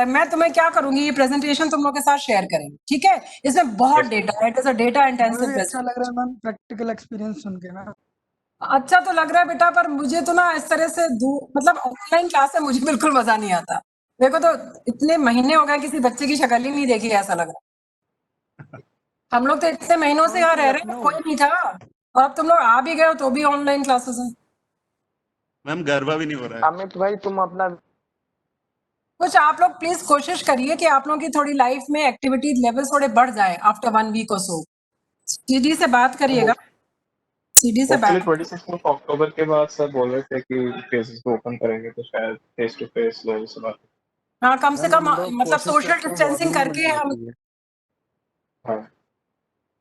मैं तुम्हें क्या करूंगी, ये प्रेजेंटेशन तुम लोग के साथ शेयर करेंगे, ठीक है? इसमें बहुत डेटा है, it is a data intensive मुझे अच्छा लग रहा है मैम प्रैक्टिकल एक्सपीरियंस सुन के ना। अच्छा तो लग रहा है बेटा, पर मुझे तो ना इस तरह से मतलब ऑनलाइन क्लास से मुझे बिल्कुल मजा नहीं आता। मेरे को तो इतने महीने हो गए किसी बच्चे की शक्ल ही नहीं देखी, ऐसा लग रहा है। हम लोग तो इतने महीनों से यहाँ रह रहे हैं, कोई नहीं था, और अब तुम लोग आ भी गए हो तो भी ऑनलाइन क्लासेस हैं। मैम गरबा भी नहीं हो रहा है। अमित भाई तुम अपना कुछ आप लोग प्लीज कोशिश करिए कि आप लोगों की थोड़ी लाइफ में एक्टिविटी लेवल थोड़े बढ़ जाए आफ्टर 1 वीक और सो। सीडी से बात करिएगा, सीडी से बात। 26 अक्टूबर के बाद सर बोल रहे थे कि फेसेस को ओपन करेंगे, तो शायद फेस टू फेस लोगों से बात। हाँ, कम से कम मतलब सोशल डिस्टेंसिंग करके हम।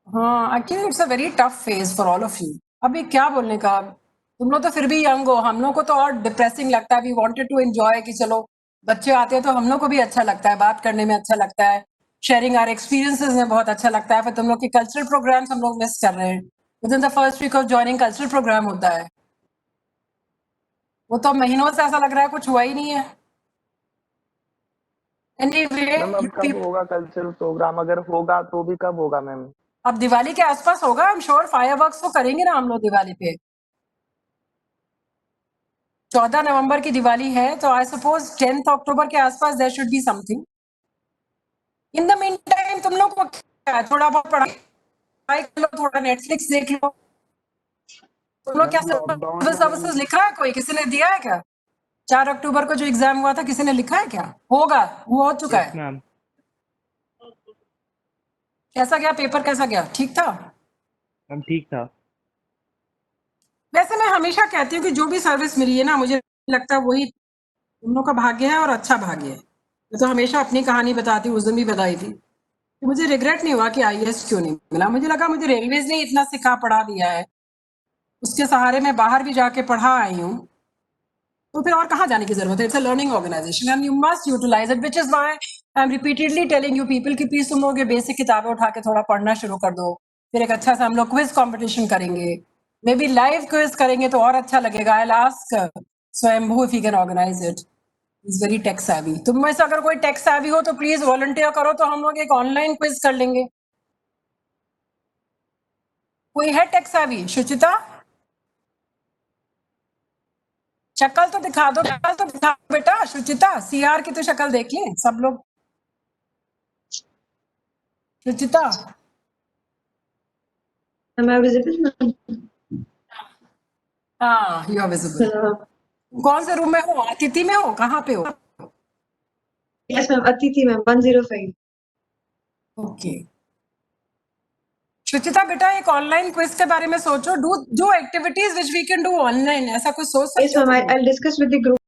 हाँ, actually it's a very tough phase for all of you. अभी क्या बोलने का, तुम लोग तो फिर भी यंग हो, हम लोग को तो और डिप्रेसिंग लगता है। वी वांटेड टू एंजॉय कि चलो बच्चे आते हैं तो हम लोग को भी अच्छा लगता है, बात करने में अच्छा लगता है, शेयरिंग आवर एक्सपीरियंसेस में बहुत अच्छा लगता है। फिर तुम लोग के कल्चरल प्रोग्राम्स हम लोग मिस कर रहे हैं। Within the first week of joining cultural programme होता है, वो तो महीनों से ऐसा लग रहा है कुछ हुआ ही नहीं है। एनीवे, मैम अब कब होगा कल्चरल प्रोग्राम? अगर होगा तो भी कब होगा मैम? अब दिवाली के आसपास होगा। आई एम श्योर फायरवर्क्स तो करेंगे ना हम लोग दिवाली पे। 14 नवंबर की दिवाली है, तो आई सपोज 10th अक्टूबर के आसपास there should be something. In the meantime तुम लोग को क्या है, थोड़ा बहुत पढ़ाई कर लो, थोड़ा नेटफ्लिक्स देख लो। तुम लोग क्या सिविल सर्विसेज लिखा है कोई? किसी ने दिया है क्या? 4 अक्टूबर को जो एग्जाम हुआ था किसी ने लिखा है क्या? होगा, वो हो चुका है। मैम कैसा गया पेपर, कैसा गया? ठीक था? मैम ठीक था। वैसे मैं हमेशा कहती हूँ कि जो भी सर्विस मिली है ना, मुझे लगता है वही तुम लोग का भाग्य है और अच्छा भाग्य है। मैं तो हमेशा अपनी कहानी बताती हूँ, उस दिन भी बताई थी कि मुझे रिग्रेट नहीं हुआ कि आईएएस क्यों नहीं मिला। मुझे लगा मुझे रेलवेज ने इतना सिखा पढ़ा दिया है, उसके सहारे मैं बाहर भी जाके पढ़ा आई हूँ, तो फिर और कहाँ जाने की जरूरत है? It's a learning organisation and you must utilise it, which is why I am repeatedly telling you people कि प्लीज तुम लोग ये बेसिक किताबें उठा के थोड़ा पढ़ना शुरू कर दो। फिर एक अच्छा सा हम लोग क्विज कंपटीशन करेंगे, मे बी लाइव क्विज करेंगे तो और अच्छा लगेगा। I will ask Swayambhu if he can organise it. Is very tech savvy। तुम में से अगर कोई टेक savvy हो तो प्लीज वॉलंटियर करो, तो हम लोग एक ऑनलाइन क्विज कर लेंगे। कोई है टेक savvy? शुचिता, शक्ल तो दिखा दो, शक्ल तो दिखा दो बेटा। शुचिता, सीआर की तो शक्ल देख लें सब लोग। शुचिता, Am I visible? हाँ यू आर विजिबल। कौन से रूम में हो? अतिथि में हो? कहाँ पे हो? Yes, ma'am. Atithi, ma'am. 105. Okay शुचिता बेटा, एक ऑनलाइन क्विज के बारे में सोचो। Do activities which we can do online, ऐसा कुछ सोच Yes, सकते हो ma'am. तुम लोग? I'll discuss with the group.